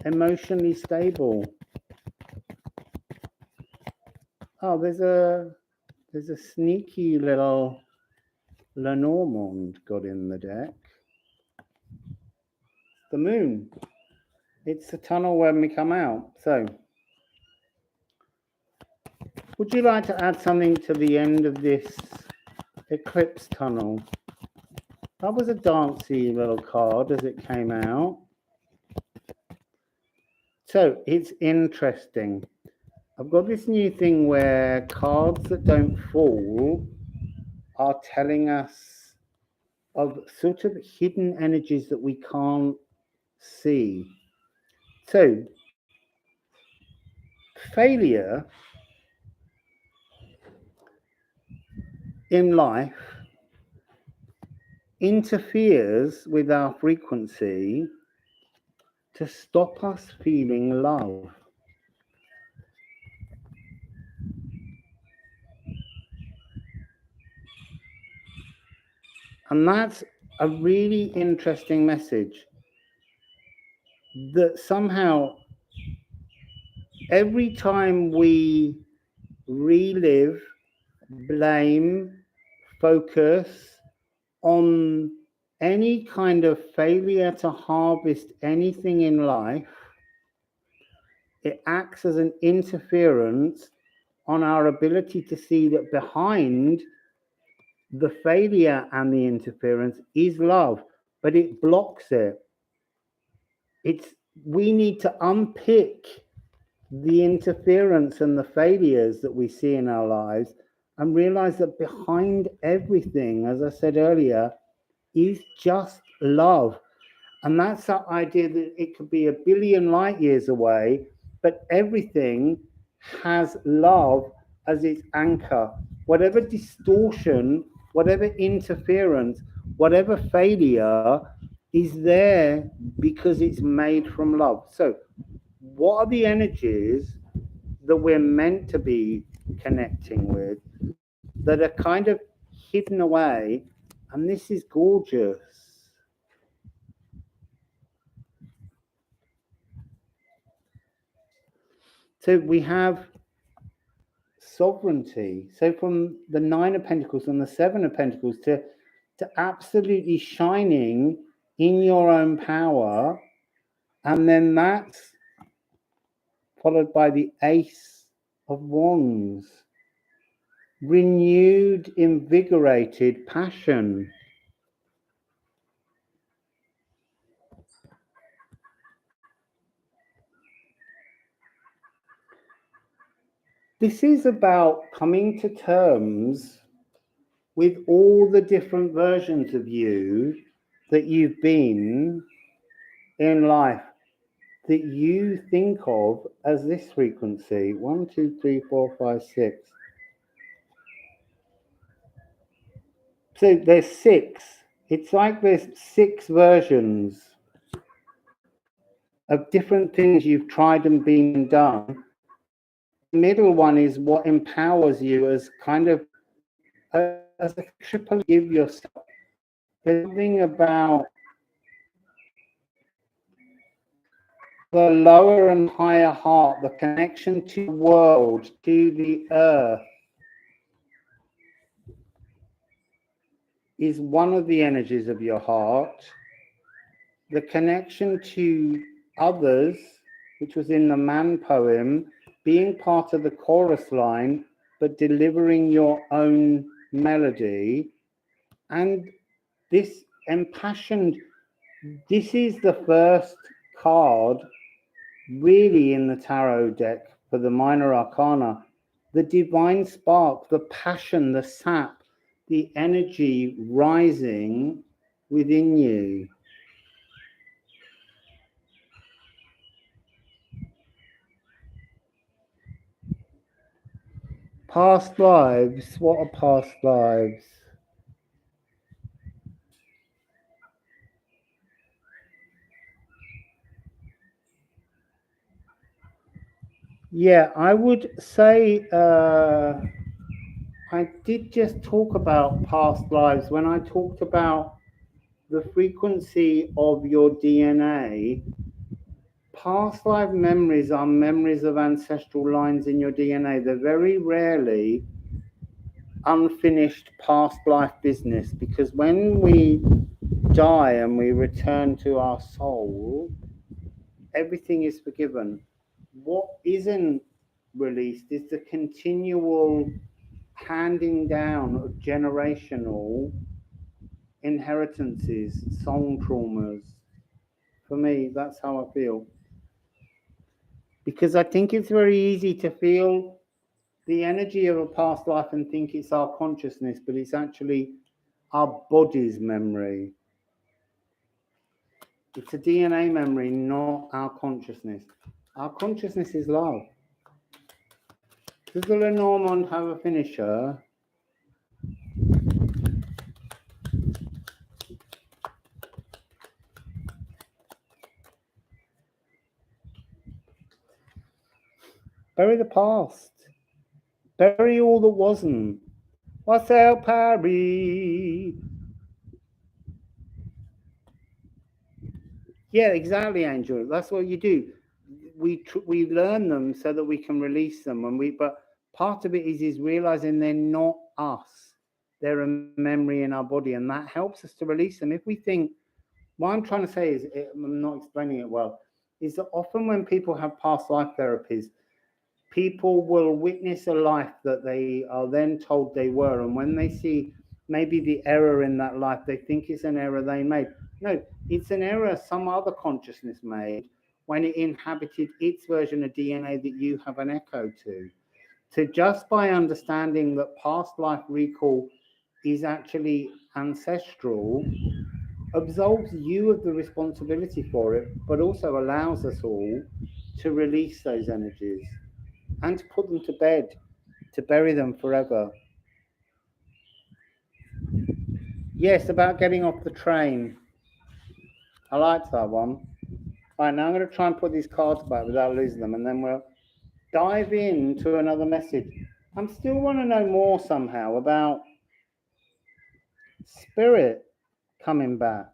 emotionally stable. Oh, there's a sneaky little Lenormand got in the deck. The moon. It's the tunnel when we come out. So, would you like to add something to the end of this eclipse tunnel? That was a dancey little card as it came out. So, it's interesting. I've got this new thing where cards that don't fall are telling us of sort of hidden energies that we can't see. So, failure in life interferes with our frequency to stop us feeling love. And that's a really interesting message, that somehow every time we relive, blame, focus on any kind of failure to harvest anything in life, it acts as an interference on our ability to see that behind the failure and the interference is love, but it blocks it. We need to unpick the interference and the failures that we see in our lives and realize that behind everything, as I said earlier, is just love. And that's that idea that it could be a billion light years away, but everything has love as its anchor. Whatever distortion, whatever interference, whatever failure is there because it's made from love. So what are the energies that we're meant to be connecting with that are kind of hidden away? And this is gorgeous. So we have sovereignty. So from the Nine of Pentacles and the Seven of Pentacles to absolutely shining in your own power. And then that's followed by the Ace of Wands. Renewed, invigorated passion. This is about coming to terms with all the different versions of you that you've been in life, that you think of as this frequency. 1, 2, 3, 4, 5, 6. So there's 6. It's like there's 6 versions of different things you've tried and been done. The middle one is what empowers you as kind of as a triple give yourself. There's something about the lower and higher heart, the connection to the world, to the earth, is one of the energies of your heart. The connection to others, which was in the Man poem, being part of the chorus line, but delivering your own melody. And this impassioned, this is the first card really in the tarot deck for the minor arcana. The divine spark, the passion, the sap, the energy rising within you. Past lives. What are past lives? Yeah, I would say I did just talk about past lives when I talked about the frequency of your DNA. Past life memories are memories of ancestral lines in your DNA. They're very rarely unfinished past life business, because when we die and we return to our soul, everything is forgiven. What isn't released is the continual handing down of generational inheritances, soul traumas. For me, that's how I feel. Because I think it's very easy to feel the energy of a past life and think it's our consciousness, but it's actually our body's memory. It's a DNA memory, not our consciousness. Our consciousness is love. Does the Lenormand have a finisher? Bury the past. Bury all that wasn't. Wassail, parry. Yeah, exactly, Angel. That's what you do. We learn them so that we can release them, but part of it is realizing they're not us. They're a memory in our body, and that helps us to release them. If we think, what I'm trying to say is, I'm not explaining it well, is that often when people have past life therapies, people will witness a life that they are then told they were, and when they see maybe the error in that life, they think it's an error they made. No, it's an error some other consciousness made when it inhabited its version of DNA that you have an echo to. So just by understanding that past life recall is actually ancestral, absolves you of the responsibility for it, but also allows us all to release those energies and to put them to bed, to bury them forever. Yes, about getting off the train. I liked that one. All right, now I'm going to try and put these cards back without losing them, and then we'll dive into another message. I still want to know more somehow about spirit coming back.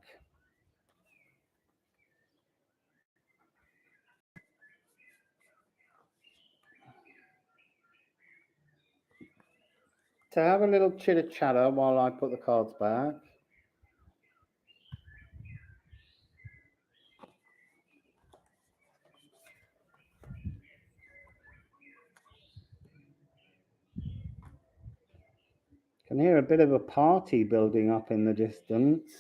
To have a little chitter-chatter while I put the cards back. Can hear a bit of a party building up in the distance.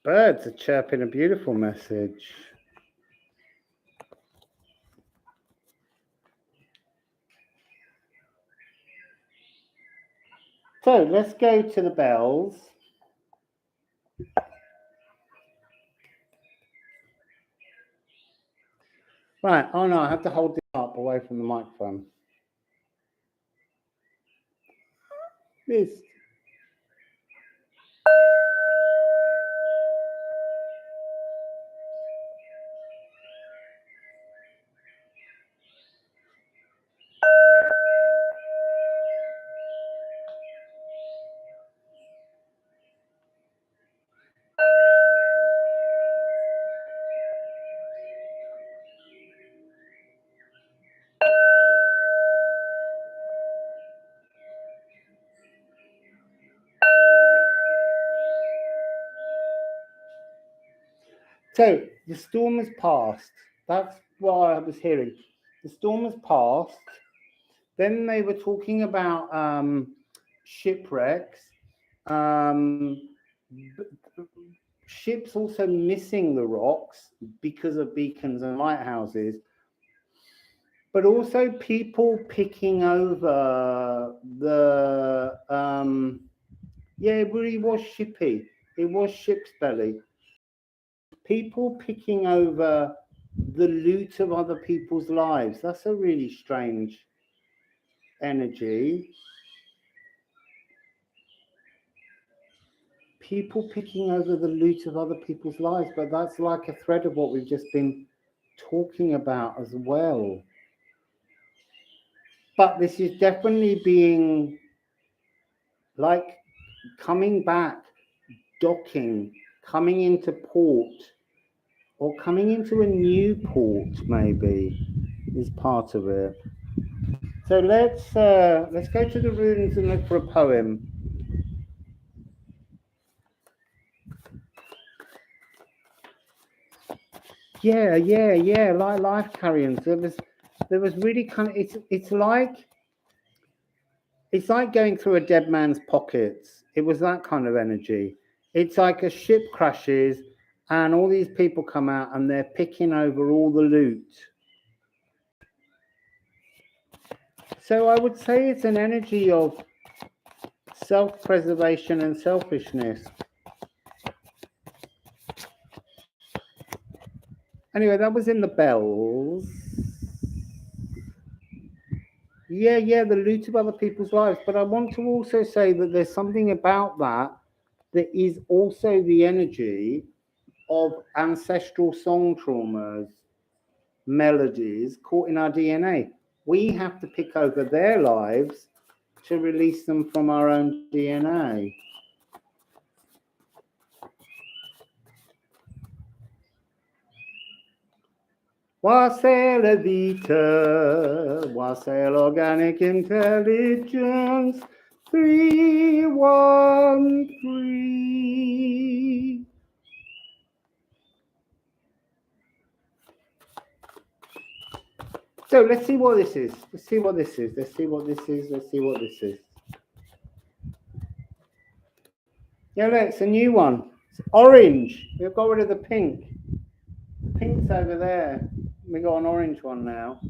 Birds are chirping a beautiful message. So let's go to the bells. Right, oh no, I have to hold this up away from the microphone. This. So the storm has passed. That's what I was hearing. The storm has passed. Then they were talking about shipwrecks. Ships also missing the rocks because of beacons and lighthouses. But also people picking over the... yeah, it really was shippy. It was ship's belly. People picking over the loot of other people's lives. That's a really strange energy. People picking over the loot of other people's lives, but that's like a thread of what we've just been talking about as well. But this is definitely being like coming back, docking, coming into port, or coming into a new port, maybe, is part of it. So let's go to the runes and look for a poem. Yeah, like life carrions. There was really kind of it's like going through a dead man's pockets. It was that kind of energy. It's like a ship crashes and all these people come out and they're picking over all the loot. So I would say it's an energy of self-preservation and selfishness. Anyway, that was in the bells. Yeah, the loot of other people's lives. But I want to also say that there's something about that is also the energy of ancestral song traumas, melodies caught in our DNA. We have to pick over their lives to release them from our own DNA. Wassail Vita, Wassail Organic Intelligence, 313. So let's see what this is. Let's see what this is. Let's see what this is. Let's see what this is. Yeah, look, it's a new one. It's orange. We've got rid of the pink. The pink's over there. We got an orange one now.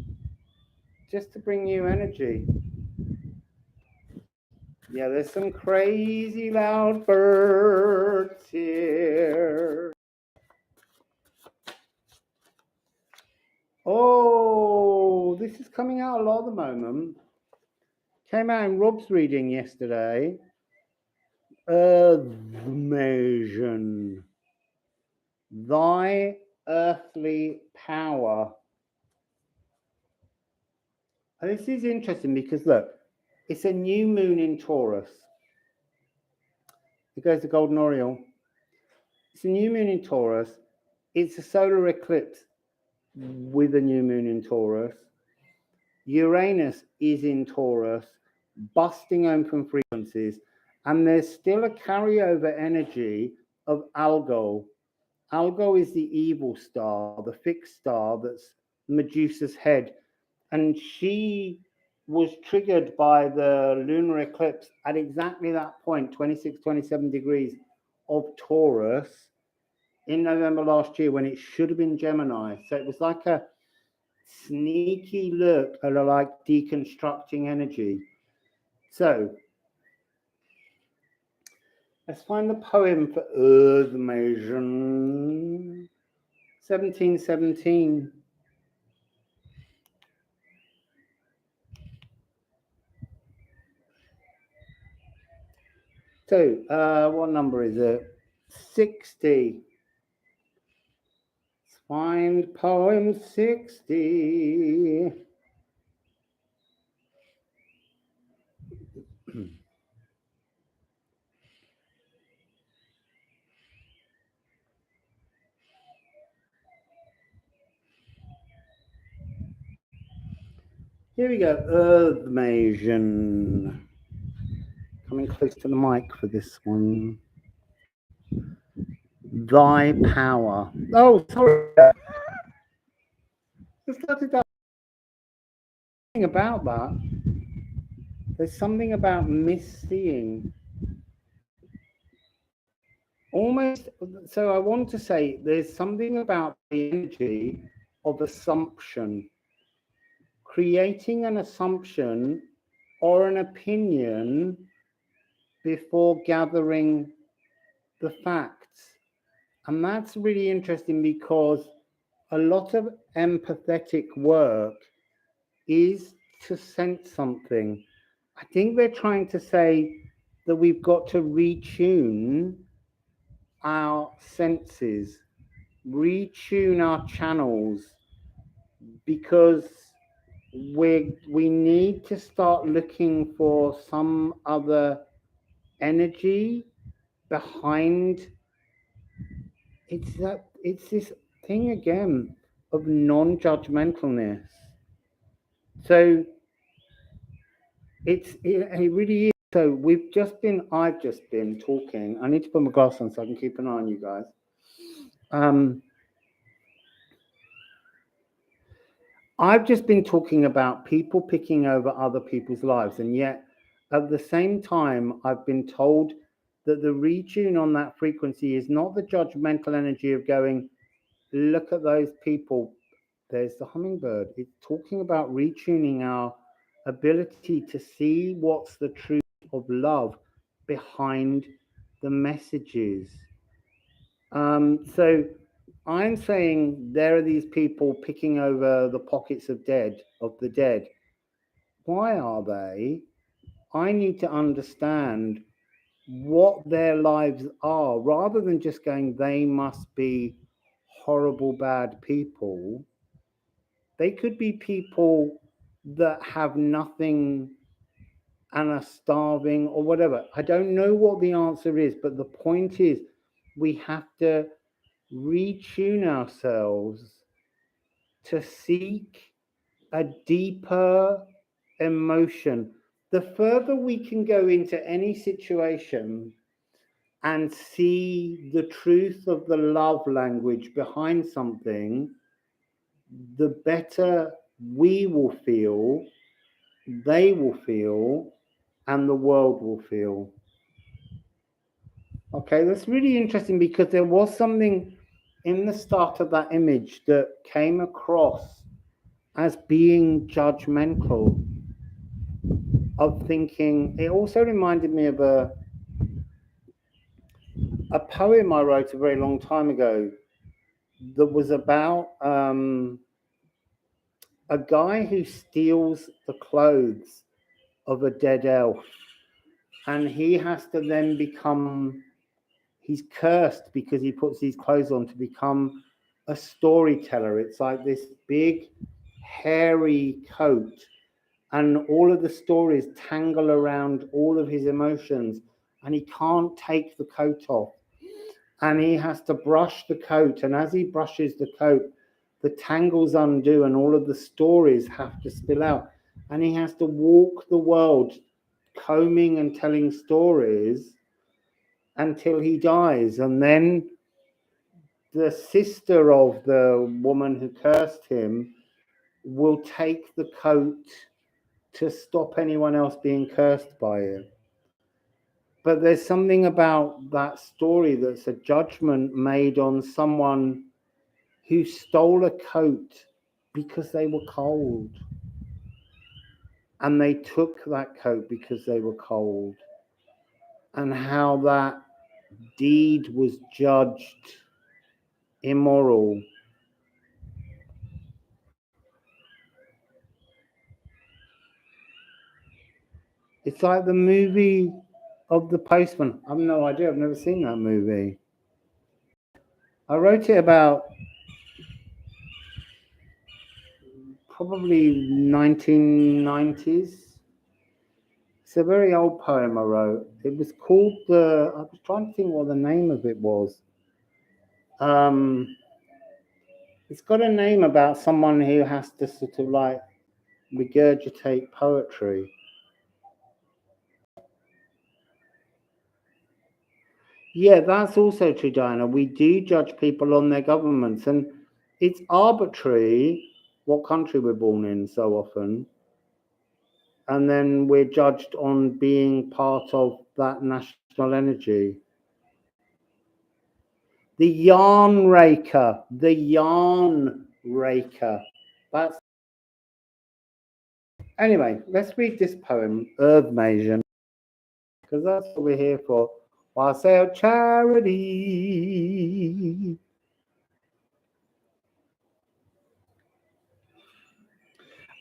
Just to bring you energy. Yeah, there's some crazy loud birds here. Oh, this is coming out a lot at the moment. Came out in Rob's reading yesterday. Earthmasion. Thy earthly power. And this is interesting because, look, it's a new moon in Taurus. It goes to Golden Oriole. It's a new moon in Taurus. It's a solar eclipse with a new moon in Taurus. Uranus is in Taurus, busting open frequencies. And there's still a carryover energy of Algol. Algol is the evil star, the fixed star that's Medusa's head. And she was triggered by the lunar eclipse at exactly that point, 26, 27 degrees of Taurus in November last year, when it should have been Gemini. So it was like a sneaky look at a like deconstructing energy. So let's find the poem for Earthmasion. 1717. So, what number is it? 60. Let's find poem 60. Here we go. Earthmasion. Coming close to the mic for this one. Thy power. Oh, sorry. There's something about that. There's something about misseeing. Almost, so I want to say there's something about the energy of assumption. Creating an assumption or an opinion before gathering the facts. And that's really interesting because a lot of empathetic work is to sense something. I think they're trying to say that we've got to retune our senses, retune our channels, because we need to start looking for some other energy behind. It's this thing again of non-judgmentalness. So it really is. So I've just been talking. I need to put my glass on so I can keep an eye on you guys. I've just been talking about people picking over other people's lives, and yet at the same time, I've been told that the retune on that frequency is not the judgmental energy of going, look at those people. There's the hummingbird. It's talking about retuning our ability to see what's the truth of love behind the messages. So I'm saying there are these people picking over the pockets of the dead. Why are they? I need to understand what their lives are, rather than just going, they must be horrible, bad people. They could be people that have nothing and are starving or whatever. I don't know what the answer is, but the point is we have to retune ourselves to seek a deeper emotion. The further we can go into any situation and see the truth of the love language behind something, the better we will feel, they will feel, and the world will feel. Okay, that's really interesting, because there was something in the start of that image that came across as being judgmental, of thinking. It also reminded me of a poem I wrote a very long time ago that was about a guy who steals the clothes of a dead elf, and he has to then become, he's cursed because he puts these clothes on to become a storyteller. It's like this big hairy coat, and all of the stories tangle around all of his emotions, and he can't take the coat off, and he has to brush the coat, and as he brushes the coat, the tangles undo and all of the stories have to spill out, and he has to walk the world combing and telling stories until he dies. And then the sister of the woman who cursed him will take the coat to stop anyone else being cursed by it. But there's something about that story that's a judgment made on someone who stole a coat because they were cold. And they took that coat because they were cold. And how that deed was judged immoral. It's like the movie of The Postman. I have no idea. I've never seen that movie. I wrote it about probably 1990s. It's a very old poem I wrote. It was called I was trying to think what the name of it was. It's got a name about someone who has to sort of like regurgitate poetry. Yeah, that's also true, Diana. We do judge people on their governments, and it's arbitrary what country we're born in so often. And then we're judged on being part of that national energy. The yarn raker, the yarn raker. That's anyway. Let's read this poem, Earth Mason, because that's what we're here for. Wassail charity.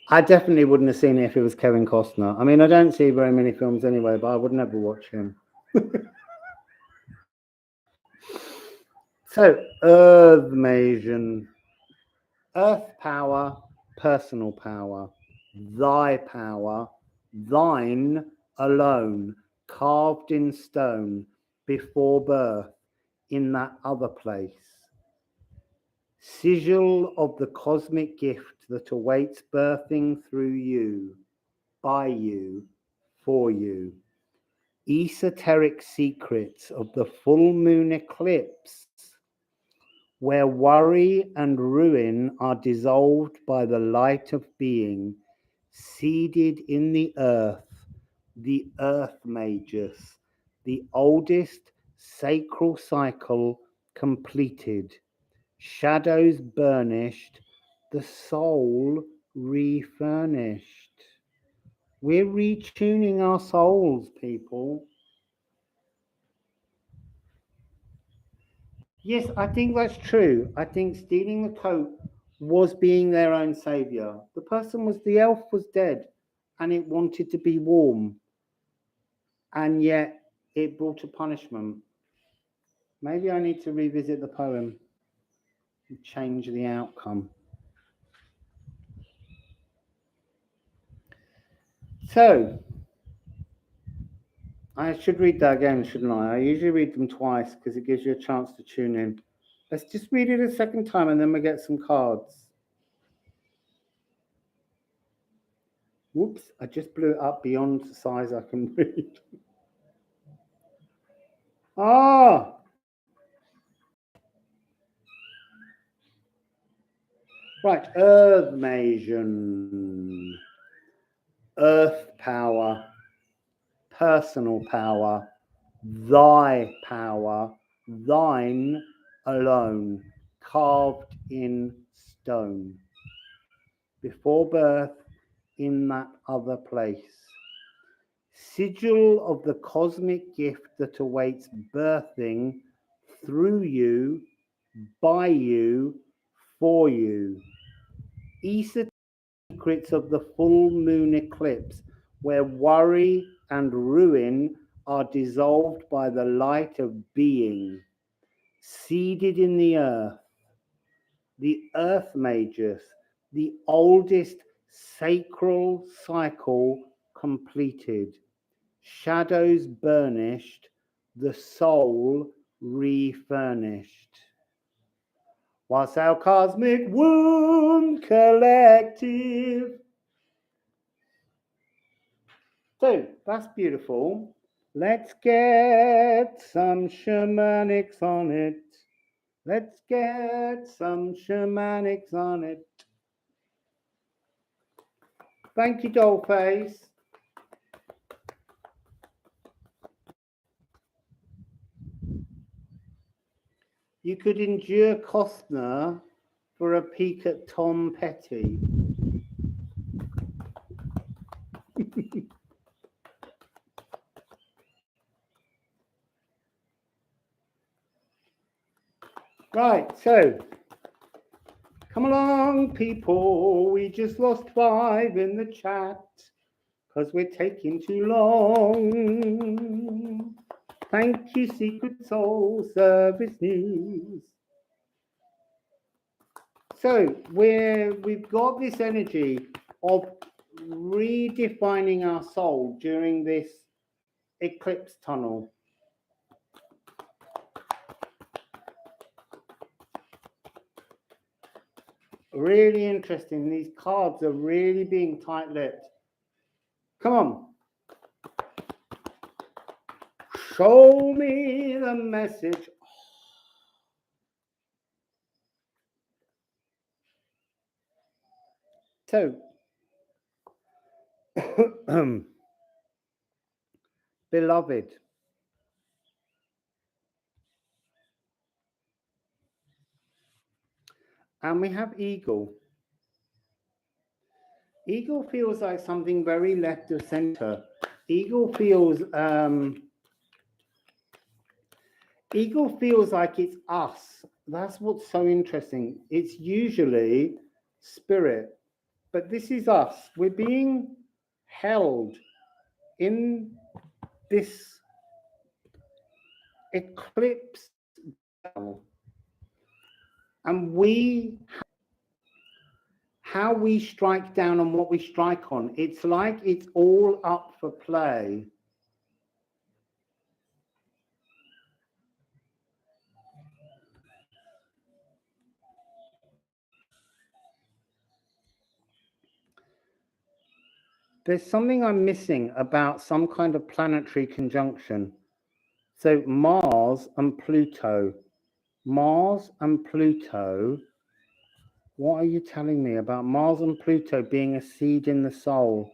I definitely wouldn't have seen it if it was Kevin Costner. I mean, I don't see very many films anyway, but I would never watch him. So, Earth Mason. Earth power, personal power. Thy power, thine alone, carved in stone before birth in that other place. Sigil of the cosmic gift that awaits birthing through you, by you, for you. Esoteric secrets of the full moon eclipse, where worry and ruin are dissolved by the light of being, seeded in the earth magus, the oldest sacral cycle completed, shadows burnished, the soul refurnished. We're retuning our souls, people. Yes, I think that's true. I think stealing the coat was being their own savior. The person was, the elf was dead and it wanted to be warm, and yet it brought a punishment. Maybe I need to revisit the poem and change the outcome. So, I should read that again, shouldn't I? I usually read them twice because it gives you a chance to tune in. Let's just read it a second time and then we get some cards. Whoops, I just blew it up beyond the size I can read. Ah! Right, Earth Masion. Earth power, personal power, thy power, thine alone, carved in stone. Before birth, in that other place. Sigil of the cosmic gift that awaits birthing through you, by you, for you. Secrets of the full moon eclipse, where worry and ruin are dissolved by the light of being. Seeded in the earth magus, the oldest sacral cycle completed. Shadows burnished, the soul refurnished. Wassail Cosmic Womb Collective. So that's beautiful. Let's get some shamanics on it. Let's get some shamanics on it. Thank you, Dollface. You could endure Costner for a peek at Tom Petty. Right, so come along, people. We just lost 5 in the chat because we're taking too long. Thank you, Secret Soul Service News. So we've got this energy of redefining our soul during this eclipse tunnel. Really interesting. These cards are really being tight-lipped. Come on. Show me the message. So, beloved, and we have eagle. Eagle feels like something very left of center. Eagle feels like it's us. That's what's so interesting. It's usually spirit, but this is us. We're being held in this eclipse, and how we strike down on what we strike on. It's like it's all up for play. There's something I'm missing about some kind of planetary conjunction. So Mars and Pluto. Mars and Pluto. What are you telling me about Mars and Pluto being a seed in the soul?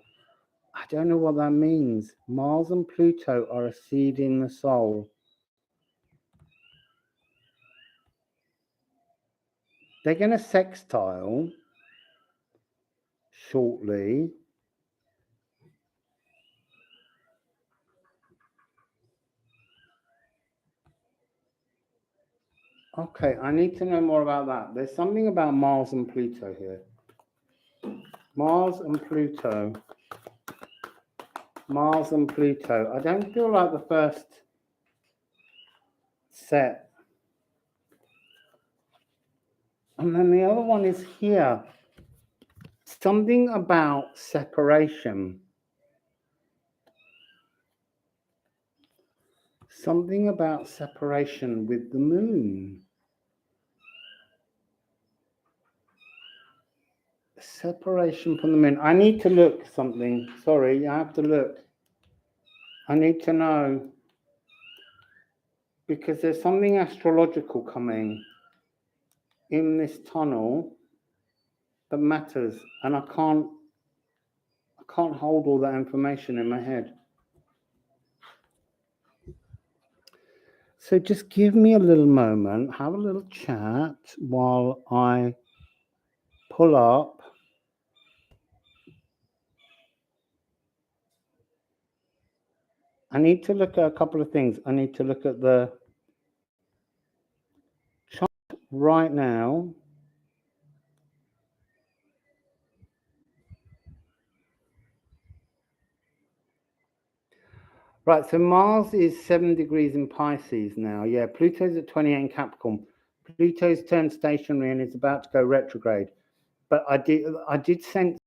I don't know what that means. Mars and Pluto are a seed in the soul. They're going to sextile shortly. Okay, I need to know more about that. There's something about Mars and Pluto here. Mars and Pluto. Mars and Pluto. I don't feel like the first set. And then the other one is here. Something about separation. Something about separation with the moon. Separation from the moon. I need to look something. Sorry, I have to look. I need to know. Because there's something astrological coming in this tunnel that matters. And I can't hold all that information in my head. So just give me a little moment, have a little chat while I pull up. I need to look at a couple of things. I need to look at the chart right now. Right, so Mars is 7 degrees in Pisces now. Yeah, Pluto's at 28 in Capricorn. Pluto's turned stationary and is about to go retrograde. But I did sense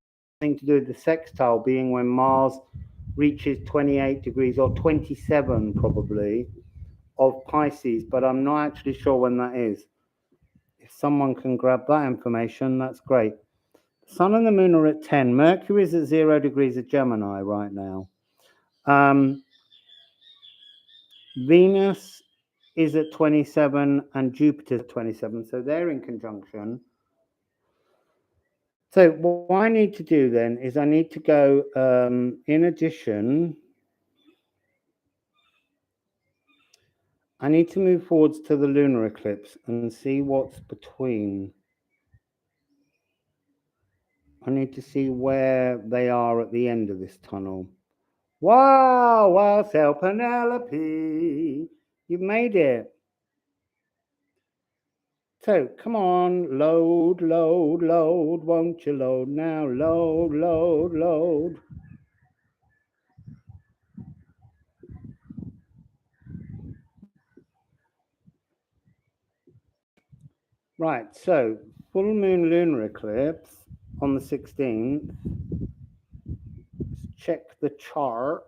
something to do with the sextile being when Mars reaches 28 degrees or 27 probably of Pisces, but I'm not actually sure when that is. If someone can grab that information, that's great. Sun and the moon are at 10. Mercury is at 0 degrees of Gemini right now. Venus is at 27 and Jupiter's at 27, so they're in conjunction. So what I need to do then is I need to go, in addition, I need to move forwards to the lunar eclipse and see what's between. I need to see where they are at the end of this tunnel. Wow, Wassail, Penelope, you've made it. So come on, load, load, load, won't you load now? Load, load, load. Right, so full moon lunar eclipse on the 16th. Let's check the chart.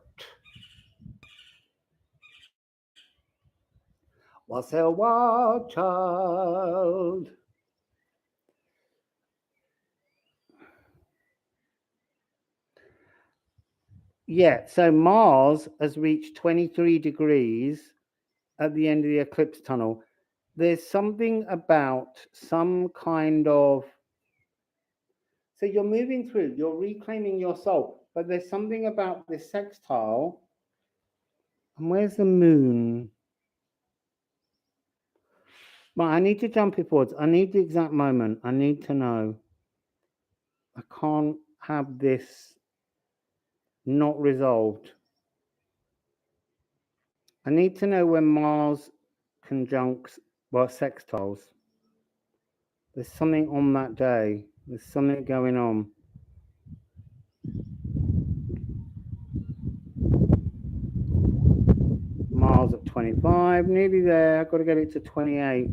Wassail, wild child. Yeah, so Mars has reached 23 degrees at the end of the eclipse tunnel. There's something about some kind of, so you're moving through, you're reclaiming your soul, but there's something about this sextile. And where's the moon? Well, I need to jump it forwards. I need the exact moment. I need to know. I can't have this not resolved. I need to know when Mars conjuncts, well, sextiles. There's something on that day. There's something going on. Mars at 25, nearly there. I've got to get it to 28.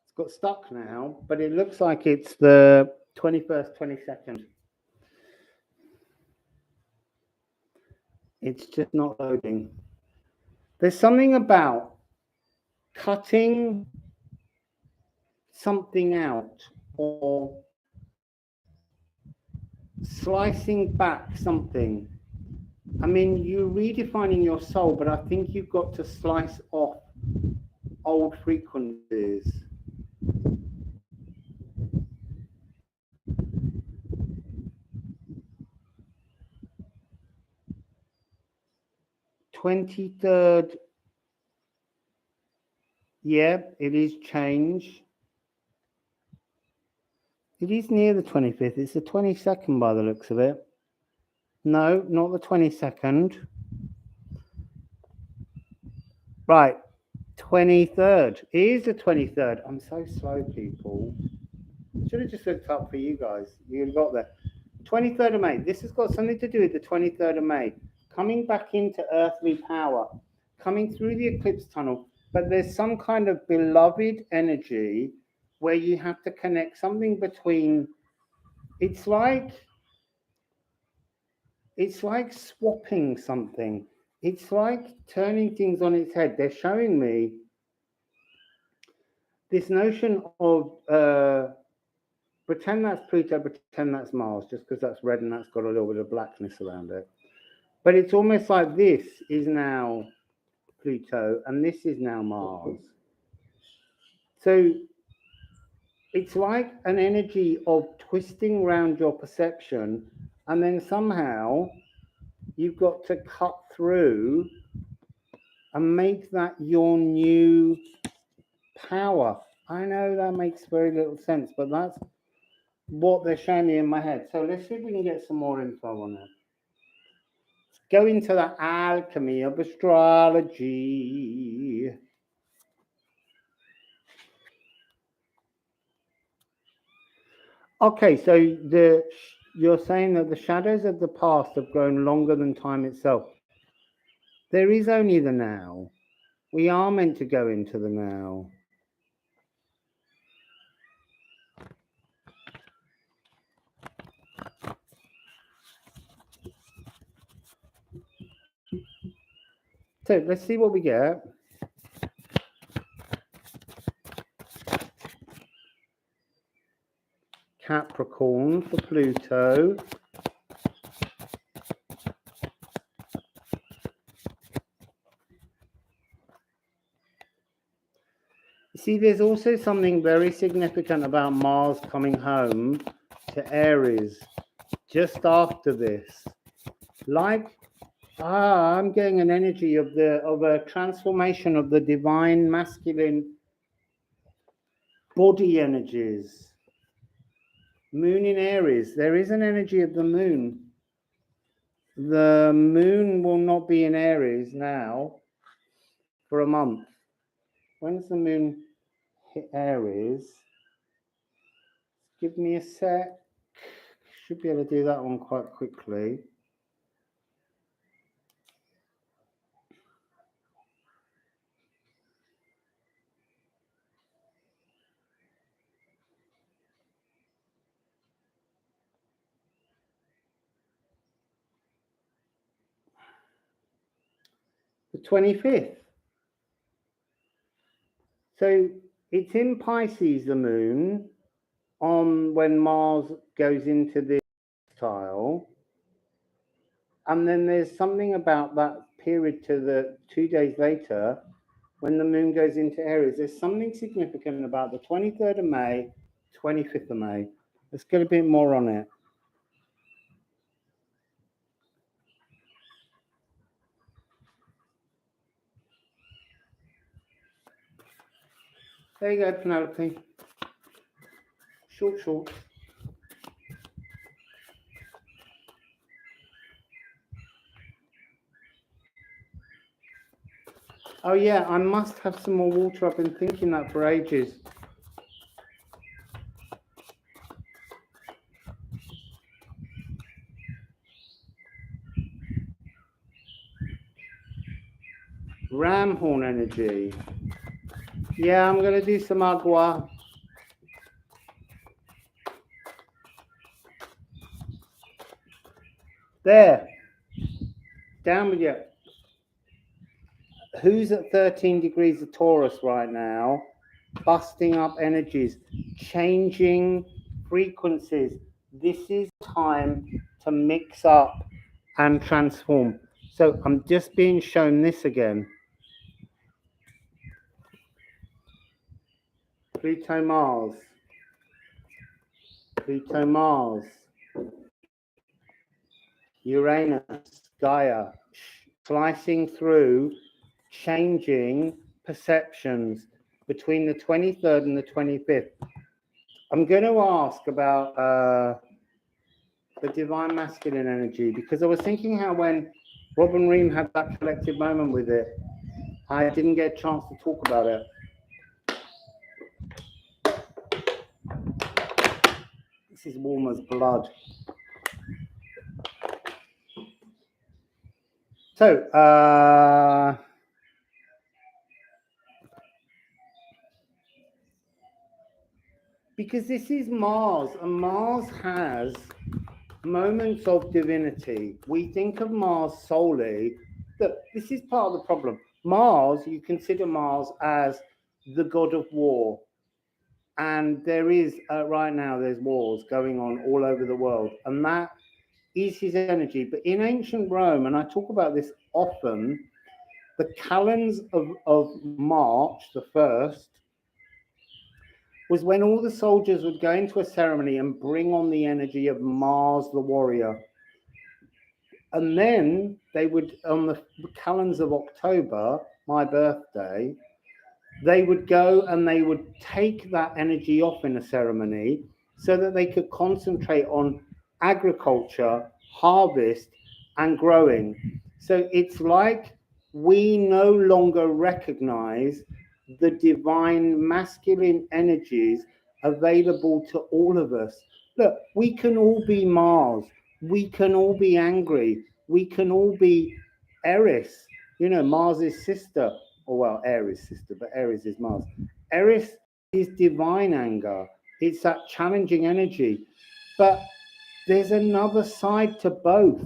It's got stuck now, but it looks like it's the 21st, 22nd. It's just not loading. There's something about cutting something out or slicing back something. I mean, you're redefining your soul, but I think you've got to slice off old frequencies. "23rd, yeah, it is change. It is near the 25th. It's the 22nd by the looks of it. No, not the 22nd. Right, 23rd. It is the 23rd. I'm so slow, people. Should have just looked up for you guys. You got that. 23rd of May. This has got something to do with the 23rd of May. Coming back into earthly power. Coming through the eclipse tunnel. But there's some kind of beloved energy where you have to connect something between... It's like swapping something. It's like turning things on its head. They're showing me this notion of pretend that's Pluto, pretend that's Mars, just because that's red and that's got a little bit of blackness around it. But it's almost like this is now Pluto and this is now Mars. So it's like an energy of twisting around your perception, and then somehow you've got to cut through and make that your new power. I know that makes very little sense, but that's what they're showing me in my head. So let's see if we can get some more info on it. Let's go into the alchemy of astrology. Okay, so you're saying that the shadows of the past have grown longer than time itself. There is only the now. We are meant to go into the now. So let's see what we get. Capricorn for Pluto. See, there's also something very significant about Mars coming home to Aries just after this. Like, I'm getting an energy of a transformation of the divine masculine body energies. Moon in Aries. There is an energy of the moon. The moon will not be in Aries now for a month. When's the moon hit Aries? Give me a sec. Should be able to do that one quite quickly. The 25th. So it's in Pisces, the moon, on when Mars goes into this tile. And then there's something about that period to the 2 days later, when the moon goes into Aries. There's something significant about the 23rd of May, 25th of May. Let's get a bit more on it. There you go, Penelope. Short. Oh yeah, I must have some more water. I've been thinking that for ages. Ram horn energy. Yeah, I'm going to do some agua. There. Down with you. Who's at 13 degrees of Taurus right now? Busting up energies, changing frequencies. This is time to mix up and transform. So I'm just being shown this again. Pluto Mars. Pluto Mars. Uranus, Gaia, slicing through, changing perceptions between the 23rd and the 25th. I'm going to ask about the divine masculine energy, because I was thinking how when Baron-Reid had that collective moment with it, I didn't get a chance to talk about it. This is warm as blood. So, because this is Mars, and Mars has moments of divinity. We think of Mars solely. Look, this is part of the problem. Mars, you consider Mars as the god of war. And there is, right now, there's wars going on all over the world. And that is his energy. But in ancient Rome, and I talk about this often, the calends of March, the 1st, was when all the soldiers would go into a ceremony and bring on the energy of Mars the warrior. And then they would, on the calends of October, my birthday, they would go and they would take that energy off in a ceremony so that they could concentrate on agriculture, harvest, and growing. So it's like we no longer recognize the divine masculine energies available to all of us. Look, we can all be Mars. We can all be angry. We can all be Eris, you know, Mars's sister. Or well, Aries' sister, but Aries is Mars. Eris is divine anger. It's that challenging energy. But there's another side to both.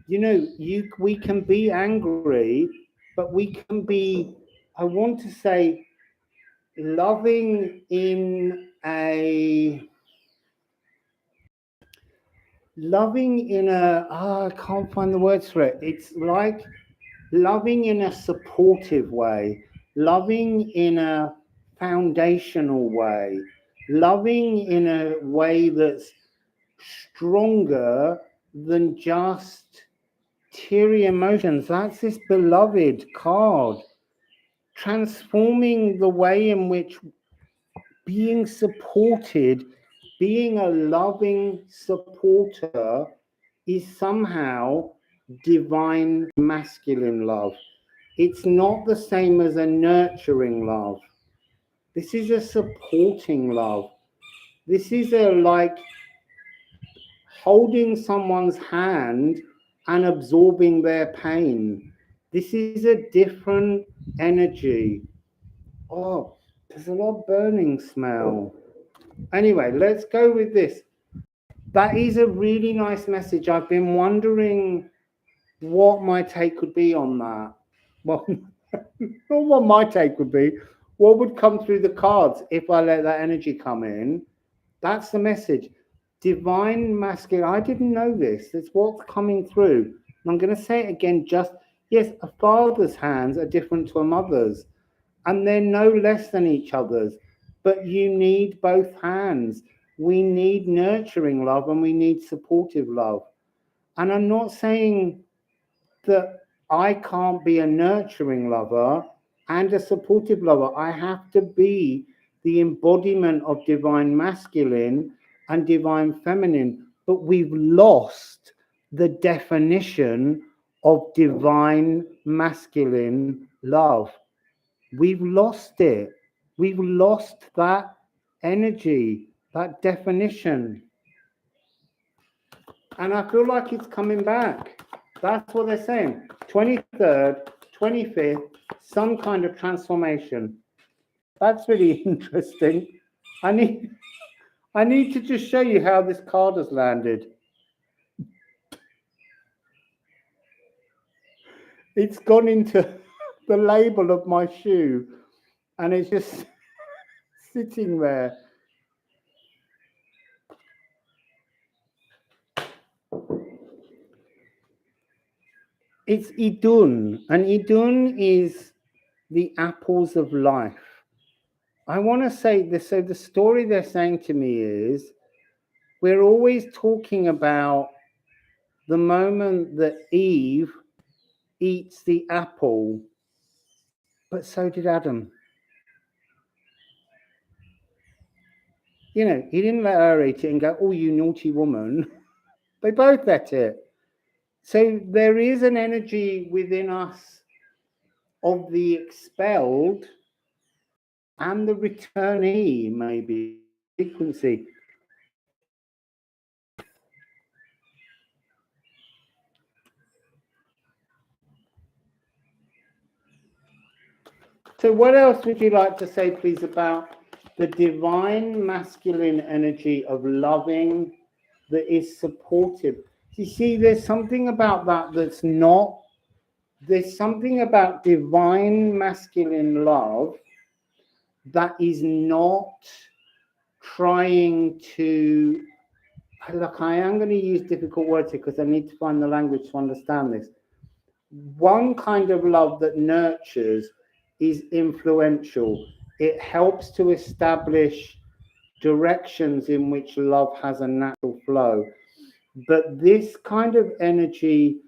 You know, we can be angry, but we can be, I want to say, loving in a, I can't find the words for it. It's like loving in a supportive way, loving in a foundational way, loving in a way that's stronger than just teary emotions. That's this beloved card. Transforming the way in which being supported, being a loving supporter, is somehow divine masculine love. It's not the same as a nurturing love. This is a supporting love. This is a like holding someone's hand and absorbing their pain. This is a different energy. Oh, there's a lot of burning smell. Anyway, let's go with this. That is a really nice message. I've been wondering what my take would be on that. Well, not what my take would be. What would come through the cards if I let that energy come in? That's the message. Divine masculine. I didn't know this. It's what's coming through. And I'm going to say it again. Yes, a father's hands are different to a mother's, and they're no less than each other's. But you need both hands. We need nurturing love and we need supportive love. And I'm not saying that I can't be a nurturing lover and a supportive lover. I have to be the embodiment of divine masculine and divine feminine. But we've lost the definition of divine masculine love. We've lost it. We've lost that energy, that definition. And I feel like it's coming back. That's what they're saying. 23rd, 25th, some kind of transformation. That's really interesting. I need to just show you how this card has landed. It's gone into the label of my shoe and it's just sitting there. It's Idun, and Idun is the apples of life. I want to say this. So the story they're saying to me is, we're always talking about the moment that Eve eats the apple, but so did Adam. You know, he didn't let her eat it and go, oh, you naughty woman. They both ate it. So there is an energy within us of the expelled and the returnee, maybe, frequency. So what else would you like to say, please, about the divine masculine energy of loving that is supportive? You see, there's something about that that's not, there's something about divine masculine love that is not trying to, look, I am going to use difficult words here because I need to find the language to understand this. One kind of love that nurtures is influential. It helps to establish directions in which love has a natural flow. But this kind of energy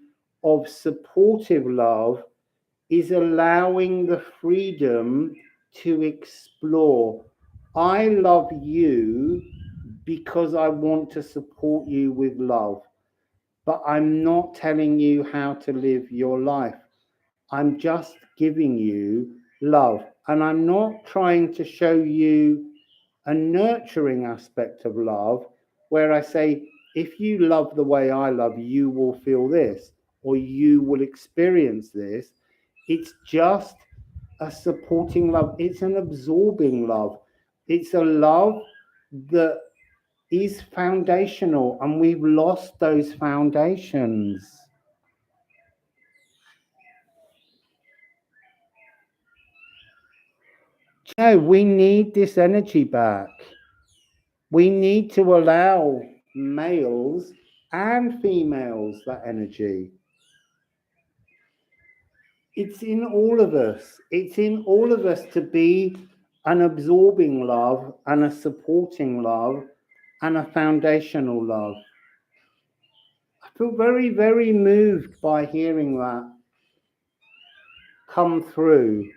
of supportive love is allowing the freedom to explore. I love you because I want to support you with love, but I'm not telling you how to live your life. I'm just giving you love, and I'm not trying to show you a nurturing aspect of love where I say, if you love the way I love, you will feel this, or you will experience this. It's just a supporting love. It's an absorbing love. It's a love that is foundational, and we've lost those foundations. No, we need this energy back. We need to allow males and females that energy. It's in all of us. It's in all of us to be an absorbing love and a supporting love and a foundational love. I feel very, very moved by hearing that come through.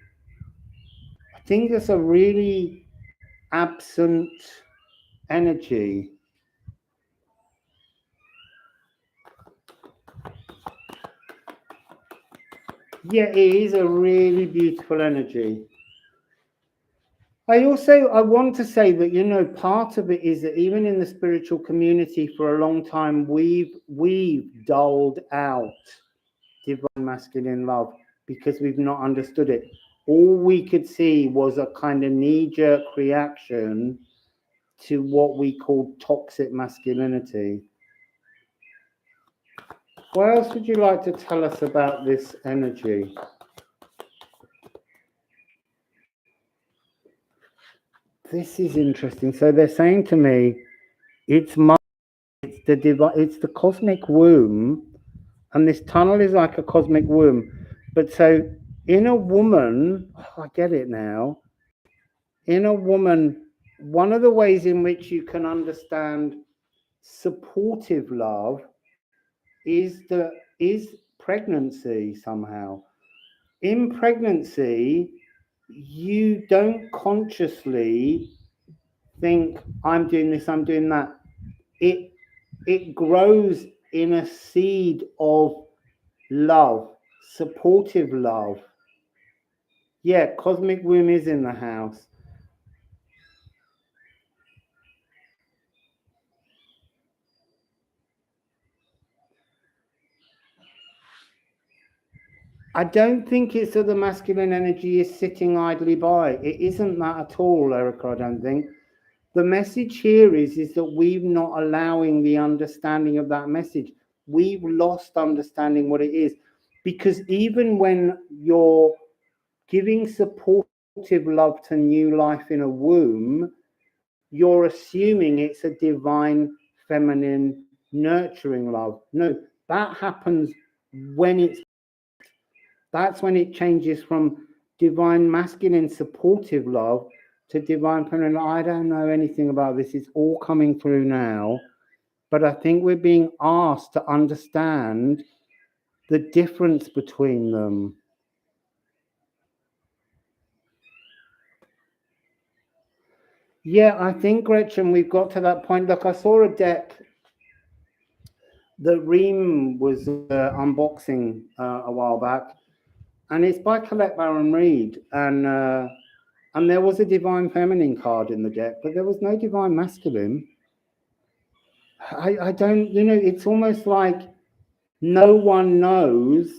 I think it's a really absent energy. Yeah, it is a really beautiful energy. I want to say that, you know, part of it is that even in the spiritual community for a long time, we've dulled out divine masculine love because we've not understood it. All we could see was a kind of knee-jerk reaction to what we call toxic masculinity. What else would you like to tell us about this energy? This is interesting. So they're saying to me, it's the cosmic womb, and this tunnel is like a cosmic womb. But so in a woman, I get it now. In a woman, one of the ways in which you can understand supportive love is pregnancy somehow. In pregnancy, you don't consciously think, I'm doing this, I'm doing that. It grows in a seed of love, supportive love. Yeah, cosmic womb is in the house. I don't think it's that the masculine energy is sitting idly by. It isn't that at all, Erica, I don't think. The message here is that we're not allowing the understanding of that message. We've lost understanding what it is. Because even when you're giving supportive love to new life in a womb, you're assuming it's a divine, feminine, nurturing love. No, that happens when that's when it changes from divine, masculine, supportive love to divine, feminine. I don't know anything about this. It's all coming through now. But I think we're being asked to understand the difference between them. Yeah, I think, Gretchen, we've got to that point. Look, I saw a deck that Reem was unboxing a while back, and it's by Colette Baron-Reid, and there was a Divine Feminine card in the deck, but there was no Divine Masculine. I don't, it's almost like no one knows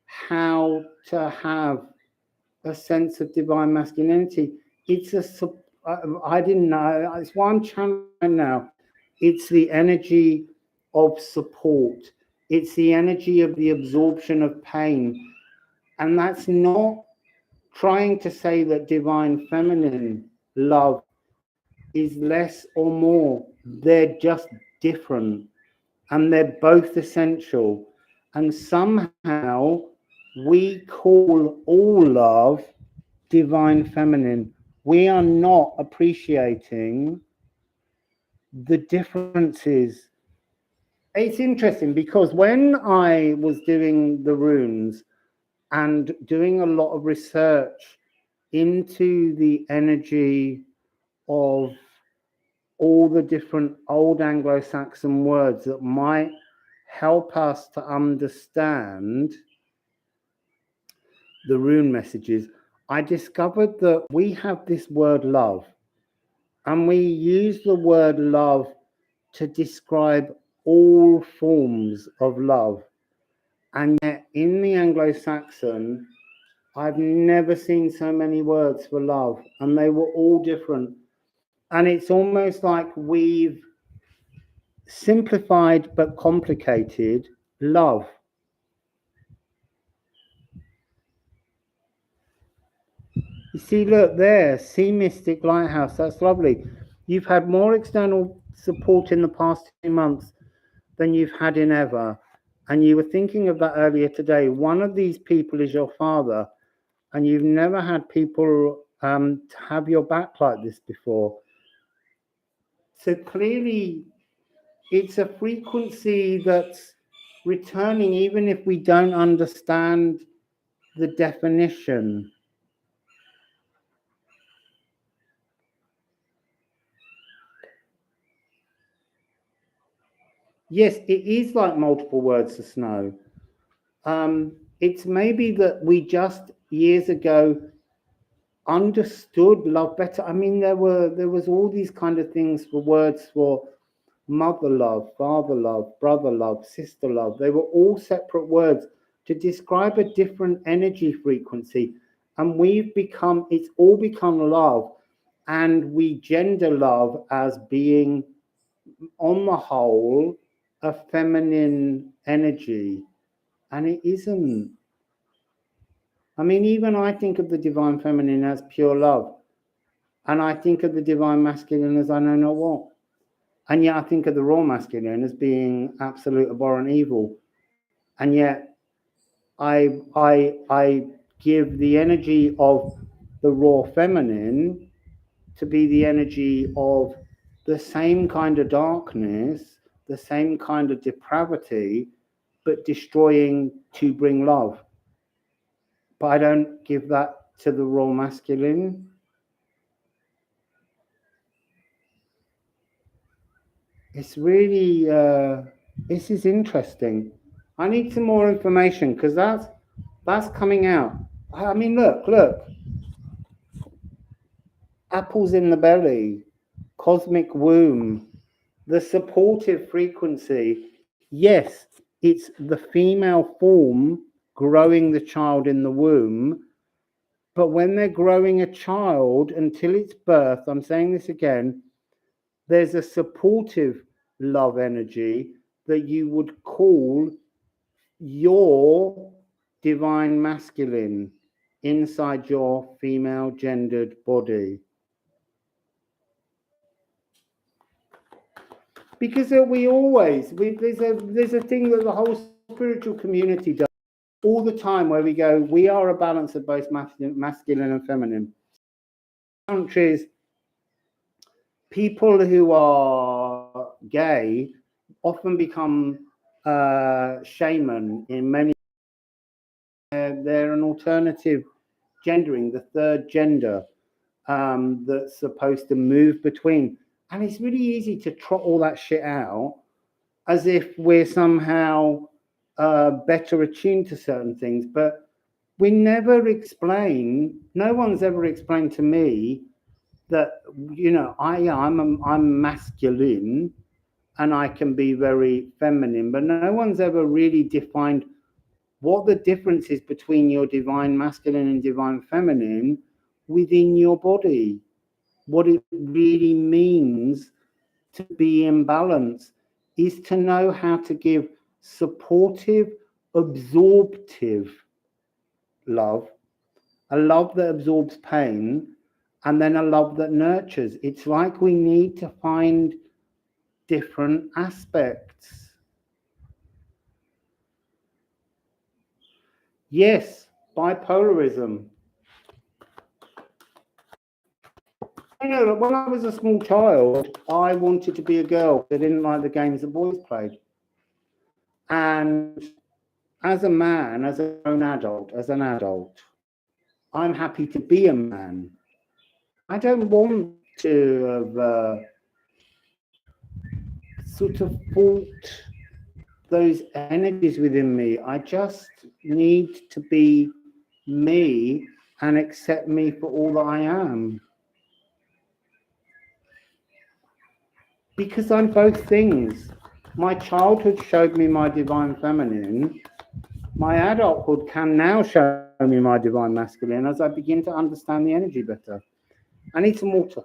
how to have a sense of divine masculinity. It's I didn't know. It's why I'm channeling now. It's the energy of support. It's the energy of the absorption of pain. And that's not trying to say that divine feminine love is less or more. They're just different. And they're both essential. And somehow we call all love divine feminine. We are not appreciating the differences. It's interesting because when I was doing the runes and doing a lot of research into the energy of all the different old Anglo-Saxon words that might help us to understand the rune messages, I discovered that we have this word love, and we use the word love to describe all forms of love. And yet in the Anglo-Saxon, I've never seen so many words for love, and they were all different. And it's almost like we've simplified but complicated love. You see, look there, Sea Mystic Lighthouse, that's lovely. You've had more external support in the past 2 months than you've had in ever. And you were thinking of that earlier today. One of these people is your father, and you've never had people have your back like this before. So clearly, it's a frequency that's returning, even if we don't understand the definition. Yes, it is like multiple words of snow. It's maybe that we just years ago understood love better. I mean, there was all these kind of things for words for mother love, father love, brother love, sister love. They were all separate words to describe a different energy frequency. And it's all become love. And we gender love as being, on the whole, a feminine energy. And it isn't. I mean, even I think of the divine feminine as pure love. And I think of the divine masculine as I know not what. And yet I think of the raw masculine as being absolute abhorrent evil. And yet I give the energy of the raw feminine to be the energy of the same kind of darkness, the same kind of depravity, but destroying to bring love. But I don't give that to the raw masculine. It's really, this is interesting. I need some more information because that's coming out. I mean, look. Apples in the belly, cosmic womb, the supportive frequency. Yes, it's the female form growing the child in the womb. But when they're growing a child until its birth, I'm saying this again, there's a supportive love energy that you would call your divine masculine inside your female gendered body. Because there's a thing that the whole spiritual community does all the time where we go, we are a balance of both masculine and feminine. Countries, people who are gay often become shaman in many. They're an alternative gendering, the third gender. that's supposed to move between. And it's really easy to trot all that shit out as if we're somehow better attuned to certain things. But we never explain, no one's ever explained to me that, you know, I'm masculine and I can be very feminine, but no one's ever really defined what the difference is between your divine masculine and divine feminine within your body, what it really means to be in balance is to know how to give supportive, absorptive love, a love that absorbs pain, and then a love that nurtures. It's like we need to find different aspects. Yes, bipolarism. You know, when I was a small child, I wanted to be a girl. I didn't like the games that boys played. And as a man, as an adult, I'm happy to be a man. I don't want to have sort of fought those energies within me. I just need to be me and accept me for all that I am. Because I'm both things. My childhood showed me my divine feminine. My adulthood can now show me my divine masculine as I begin to understand the energy better. I need some water.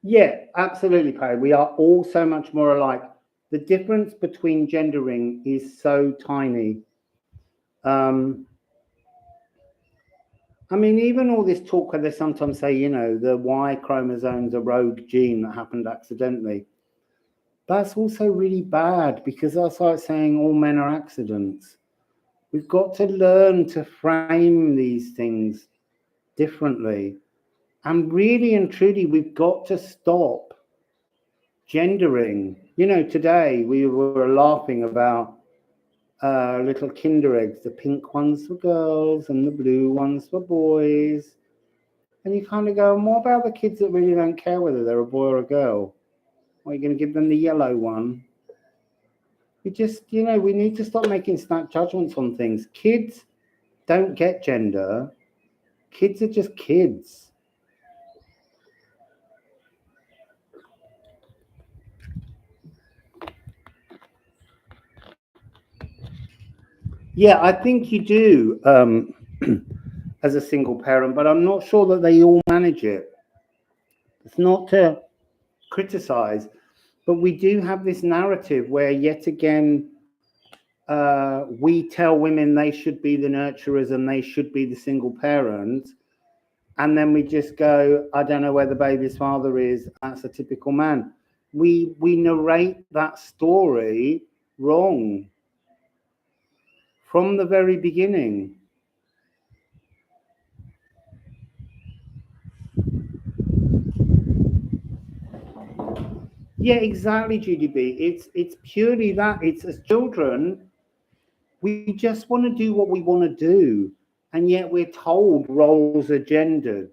Yeah, absolutely, Pay. We are all so much more alike. The difference between gendering is so tiny. I mean, even all this talk where they sometimes say, you know, the Y chromosome's a rogue gene that happened accidentally. That's also really bad because that's like saying all men are accidents. We've got to learn to frame these things differently. And really and truly, we've got to stop gendering. You know, today we were laughing about little Kinder eggs, the pink ones for girls and the blue ones for boys. And you kind of go, and what about the kids that really don't care whether they're a boy or a girl? Are you going to give them the yellow one? We just, you know, we need to stop making snap judgments on things. Kids don't get gender. Kids are just kids. Yeah, I think you do as a single parent, but I'm not sure that they all manage it. It's not to criticize, but we do have this narrative where yet again we tell women they should be the nurturers and they should be the single parent, and then we just go, I don't know where the baby's father is, that's a typical man. We narrate that story wrong from the very beginning. Yeah, exactly, GDB. It's purely that. It's as children, we just want to do what we want to do, and yet we're told roles are gendered.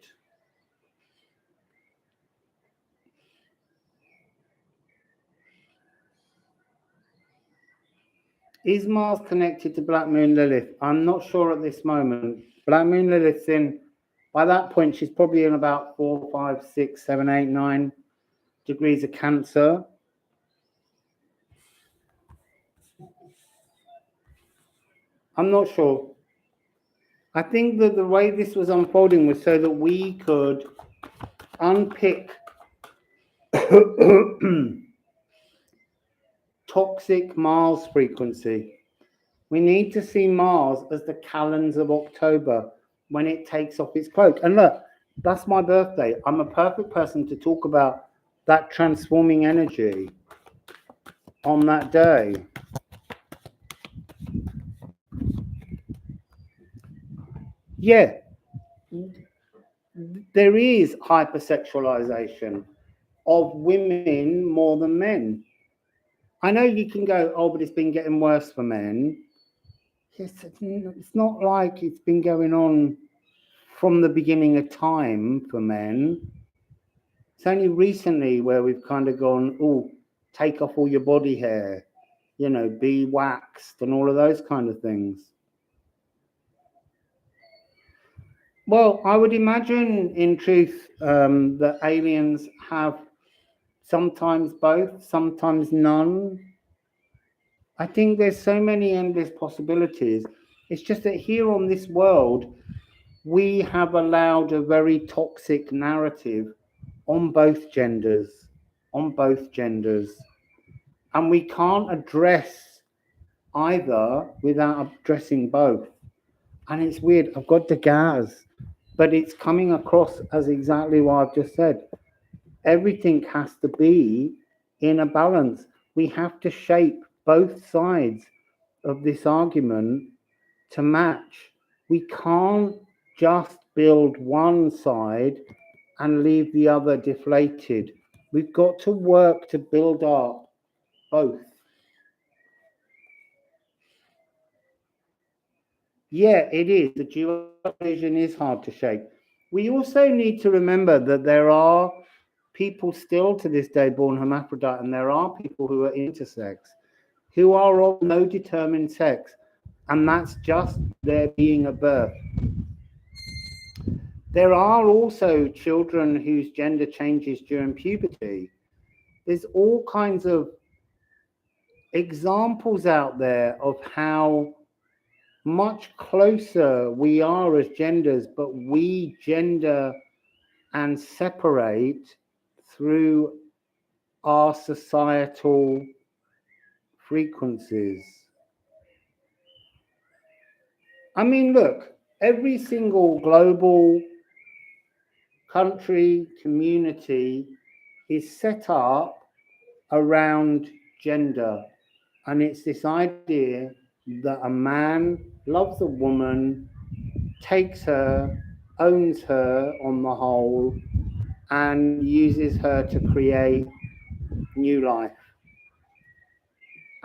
Is Mars connected to Black Moon Lilith? I'm not sure at this moment. Black Moon Lilith's in, by that point, she's probably in about 4, 5, 6, 7, 8, 9 degrees of Cancer. I'm not sure. I think that the way this was unfolding was so that we could unpick toxic Mars frequency. We need to see Mars as the calendar of October when it takes off its cloak. And look, that's my birthday. I'm a perfect person to talk about that transforming energy on that day. Yeah, there is hypersexualization of women more than men. I know you can go, oh, but it's been getting worse for men. It's not like it's been going on from the beginning of time for men. It's only recently where we've kind of gone, oh, take off all your body hair, you know, be waxed and all of those kind of things. Well, I would imagine, in truth, that aliens have sometimes both, sometimes none. I think there's so many endless possibilities. It's just that here on this world, we have allowed a very toxic narrative on both genders, and we can't address either without addressing both. And it's weird, I've got the gas, but it's coming across as exactly what I've just said. Everything has to be in a balance. We have to shape both sides of this argument to match. We can't just build one side and leave the other deflated. We've got to work to build up both. Yeah, it is. The dual vision is hard to shake. We also need to remember that there are people still to this day born hermaphrodite, and there are people who are intersex, who are of no determined sex, and that's just their being a birth. There are also children whose gender changes during puberty. There's all kinds of examples out there of how much closer we are as genders, but we gender and separate through our societal frequencies. I mean, look, every single global country, community is set up around gender. And it's this idea that a man loves a woman, takes her, owns her on the whole, and uses her to create new life.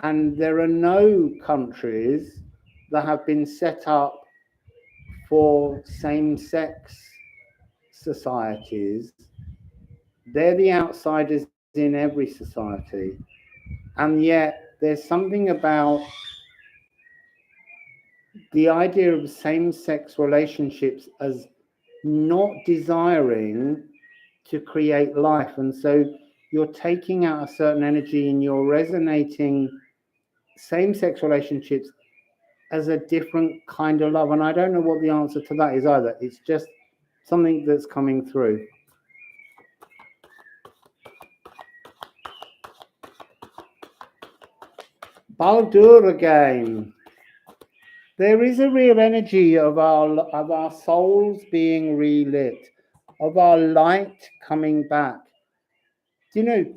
And there are no countries that have been set up for same-sex societies. They're the outsiders in every society. And yet there's something about the idea of same-sex relationships as not desiring to create life. And so you're taking out a certain energy and you're resonating same-sex relationships as a different kind of love. And I don't know what the answer to that is either. It's just something that's coming through. Baldur again. There is a real energy of our souls being relit, of our light coming back. Do you know,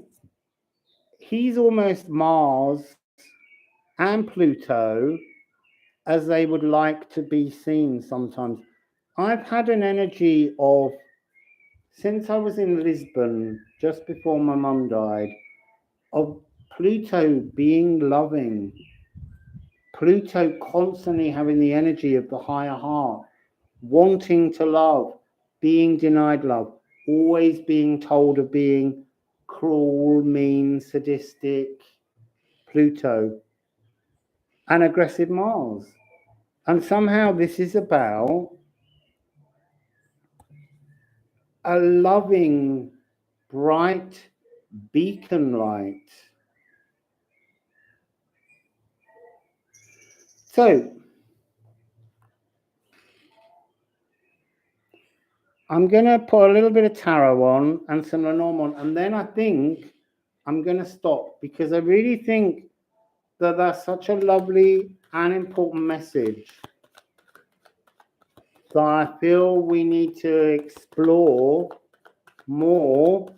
he's almost Mars and Pluto as they would like to be seen sometimes. I've had an energy of, since I was in Lisbon, just before my mum died, of Pluto being loving. Pluto constantly having the energy of the higher heart, wanting to love, being denied love, always being told of being cruel, mean, sadistic, Pluto, and aggressive Mars. And somehow this is about a loving, bright beacon light. So, I'm going to put a little bit of tarot on and some Lenormand, and then I think I'm going to stop, because I really think that that's such a lovely and important message that I feel we need to explore more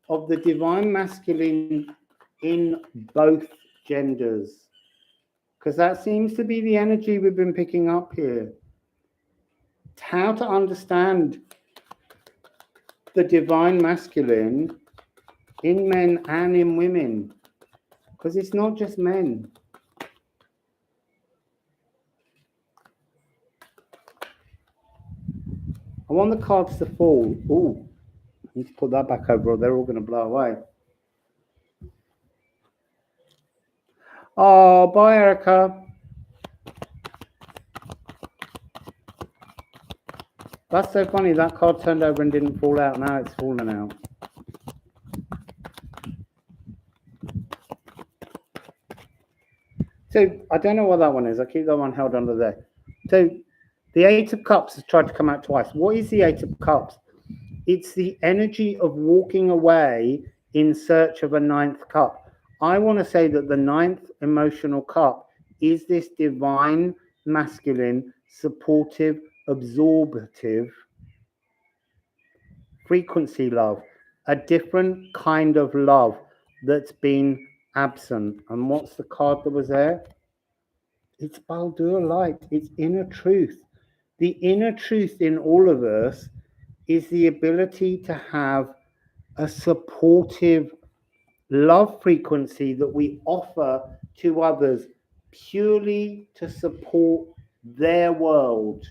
of the divine masculine in both genders, because that seems to be the energy we've been picking up here. How to understand the divine masculine in men and in women, because it's not just men. I want the cards to fall. Ooh, I need to put that back over, or they're all going to blow away. Oh, bye, Erica. That's so funny. That card turned over and didn't fall out. Now it's fallen out. So I don't know what that one is. I keep that one held under there. So the Eight of Cups has tried to come out twice. What is the Eight of Cups? It's the energy of walking away in search of a ninth cup. I want to say that the ninth emotional cup is this divine, masculine, supportive, absorptive frequency love, a different kind of love that's been absent. And what's the card that was there? It's Baldur light. It's inner truth. The inner truth in all of us is the ability to have a supportive love frequency that we offer to others purely to support their world.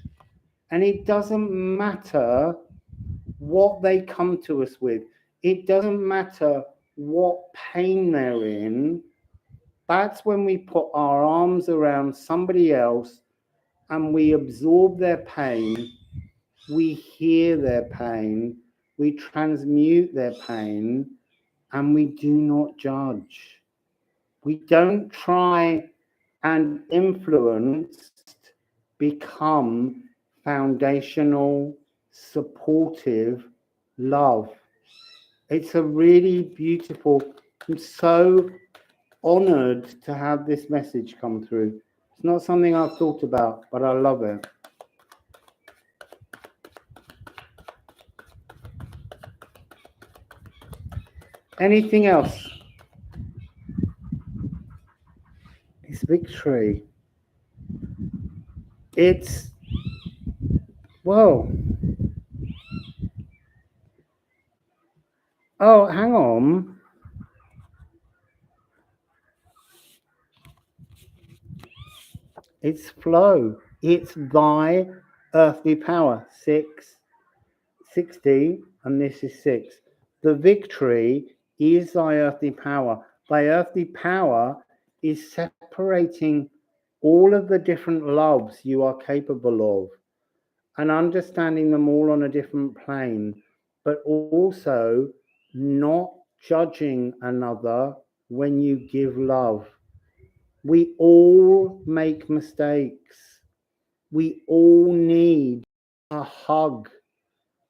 And it doesn't matter what they come to us with. It doesn't matter what pain they're in. That's when we put our arms around somebody else and we absorb their pain, we hear their pain, we transmute their pain, and we do not judge. We don't try and influence, become foundational, supportive love. It's a really beautiful, I'm so honored to have this message come through. It's not something I've thought about, but I love it. Anything else? It's victory. It's, whoa. Oh, hang on. It's flow. It's thy earthly power. 60, and this is 6. The victory is thy earthly power. Thy earthly power is separating all of the different loves you are capable of and understanding them all on a different plane, but also not judging another when you give love. We all make mistakes. We all need a hug.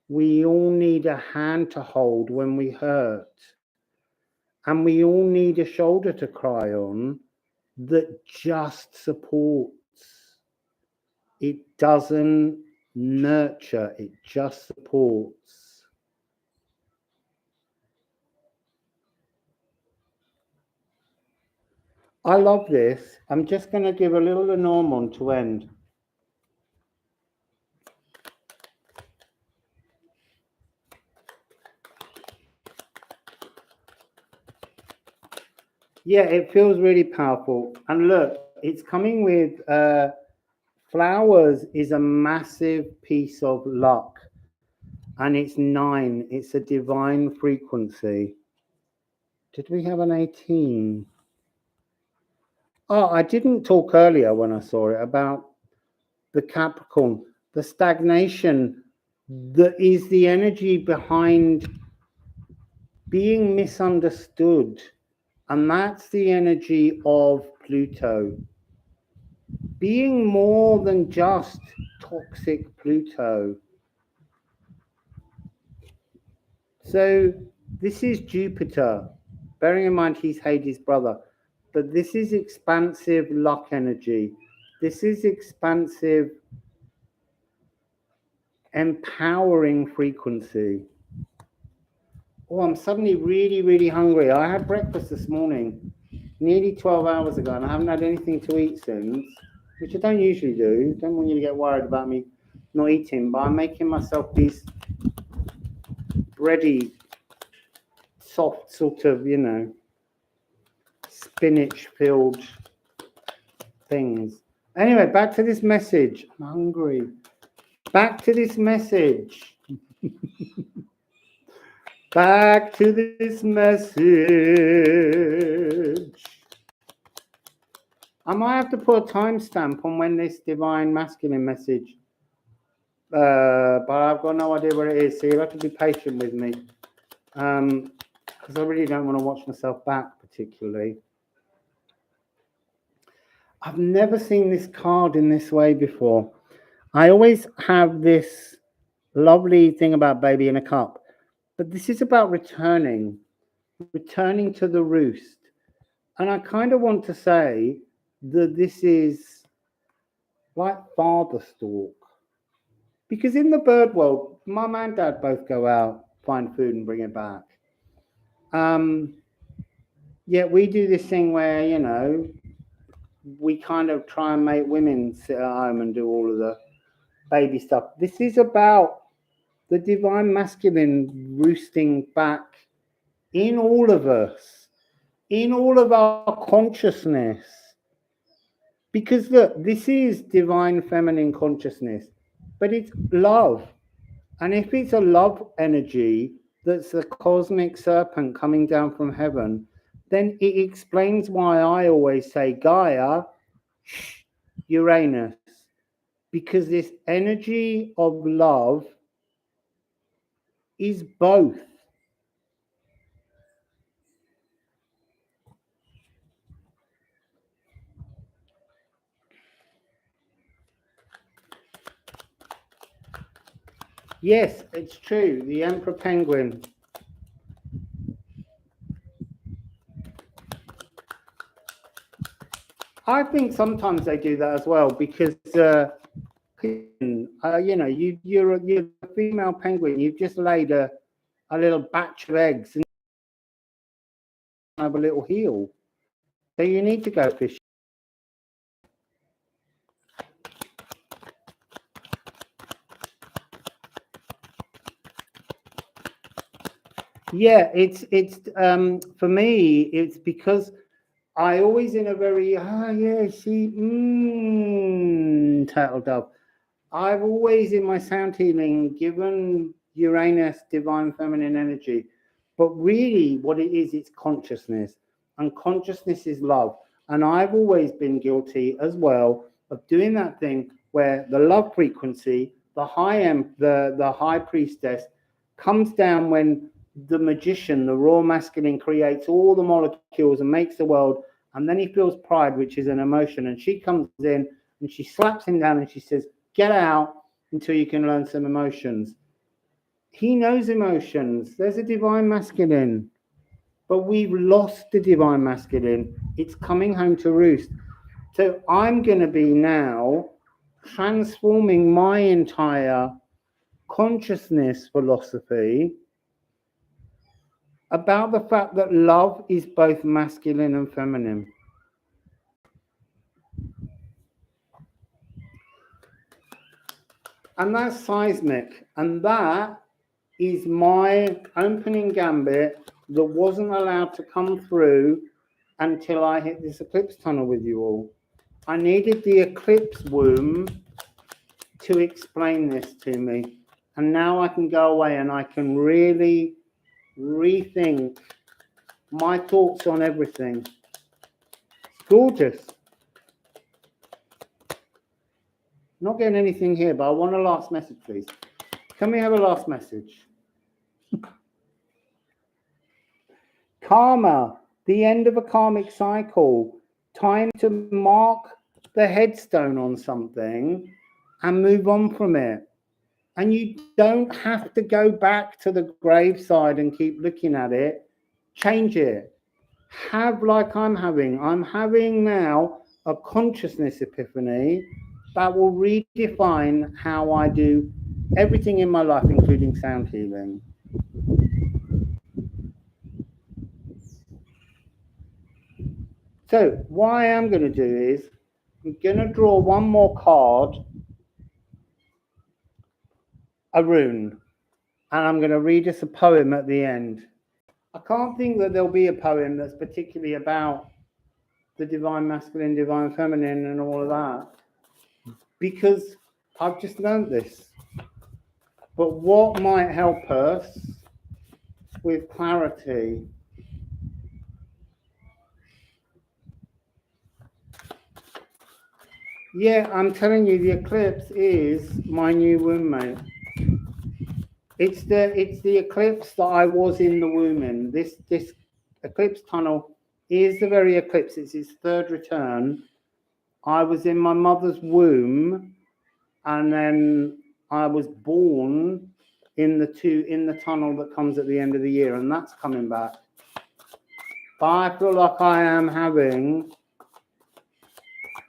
We all need a hand to hold when we hurt. And we all need a shoulder to cry on that just supports. It doesn't nurture, it just supports. I love this. I'm just going to give a little Lenormand to end. Yeah, it feels really powerful. And look, it's coming with flowers is a massive piece of luck. And it's 9. It's a divine frequency. Did we have an 18? Oh, I didn't talk earlier when I saw it about the Capricorn, the stagnation that is the energy behind being misunderstood. And that's the energy of Pluto. Being more than just toxic Pluto. So this is Jupiter, bearing in mind he's Hades' brother, but this is expansive luck energy. This is expansive, empowering frequency. Oh, I'm suddenly really, really hungry. I had breakfast this morning, nearly 12 hours ago, and I haven't had anything to eat since, which I don't usually do. Don't want you to get worried about me not eating, but I'm making myself these bready soft sort of, you know, spinach-filled things. Anyway, back to this message. I'm hungry. Back to this message. Back to this message. I might have to put a timestamp on when this divine masculine message, but I've got no idea where it is, so you'll have to be patient with me, because I really don't want to watch myself back particularly. I've never seen this card in this way before. I always have this lovely thing about baby in a cup, but this is about returning to the roost. And I kind of want to say that this is like father stork. Because in the bird world, mum and dad both go out, find food and bring it back. Yet we do this thing where, you know, we kind of try and make women sit at home and do all of the baby stuff. This is about the divine masculine roosting back in all of us, in all of our consciousness. Because look, this is divine feminine consciousness, but it's love. And if it's a love energy that's the cosmic serpent coming down from heaven, then it explains why I always say Gaia, Uranus, because this energy of love is both. Yes, it's true. The Emperor Penguin. I think sometimes they do that as well because, you know, you're a female penguin. You've just laid a little batch of eggs and have a little heel. So you need to go fishing. Yeah, it's for me, it's because I always in a very, turtle dove. I've always in my sound healing given Uranus divine feminine energy, but really what it is, it's consciousness, and consciousness is love. And I've always been guilty as well of doing that thing where the love frequency, the high priestess comes down when the magician, the raw masculine, creates all the molecules and makes the world, and then he feels pride, which is an emotion, and she comes in and she slaps him down and she says, get out until you can learn some emotions. He knows emotions. There's a divine masculine, but we've lost the divine masculine. It's coming home to roost. So I'm going to be now transforming my entire consciousness philosophy about the fact that love is both masculine and feminine. And that's seismic. And that is my opening gambit that wasn't allowed to come through until I hit this eclipse tunnel with you all. I needed the eclipse womb to explain this to me. And now I can go away and I can really rethink my thoughts on everything. It's gorgeous. Not getting anything here, but I want a last message, please. Can we have a last message? Karma, the end of a karmic cycle. Time to mark the headstone on something and move on from it. And you don't have to go back to the graveside and keep looking at it. Change it. Have like I'm having. I'm having now a consciousness epiphany that will redefine how I do everything in my life, including sound healing. So what I am going to do is I'm going to draw one more card, a rune, and I'm going to read us a poem at the end. I can't think that there'll be a poem that's particularly about the divine masculine, divine feminine, and all of that, because I've just learned this. But what might help us with clarity? Yeah, I'm telling you, the eclipse is my new roommate. It's the eclipse that I was in the womb in. This eclipse tunnel is the very eclipse. It's its third return. I was in my mother's womb, and then I was born in the tunnel that comes at the end of the year, and that's coming back. But I feel like I am having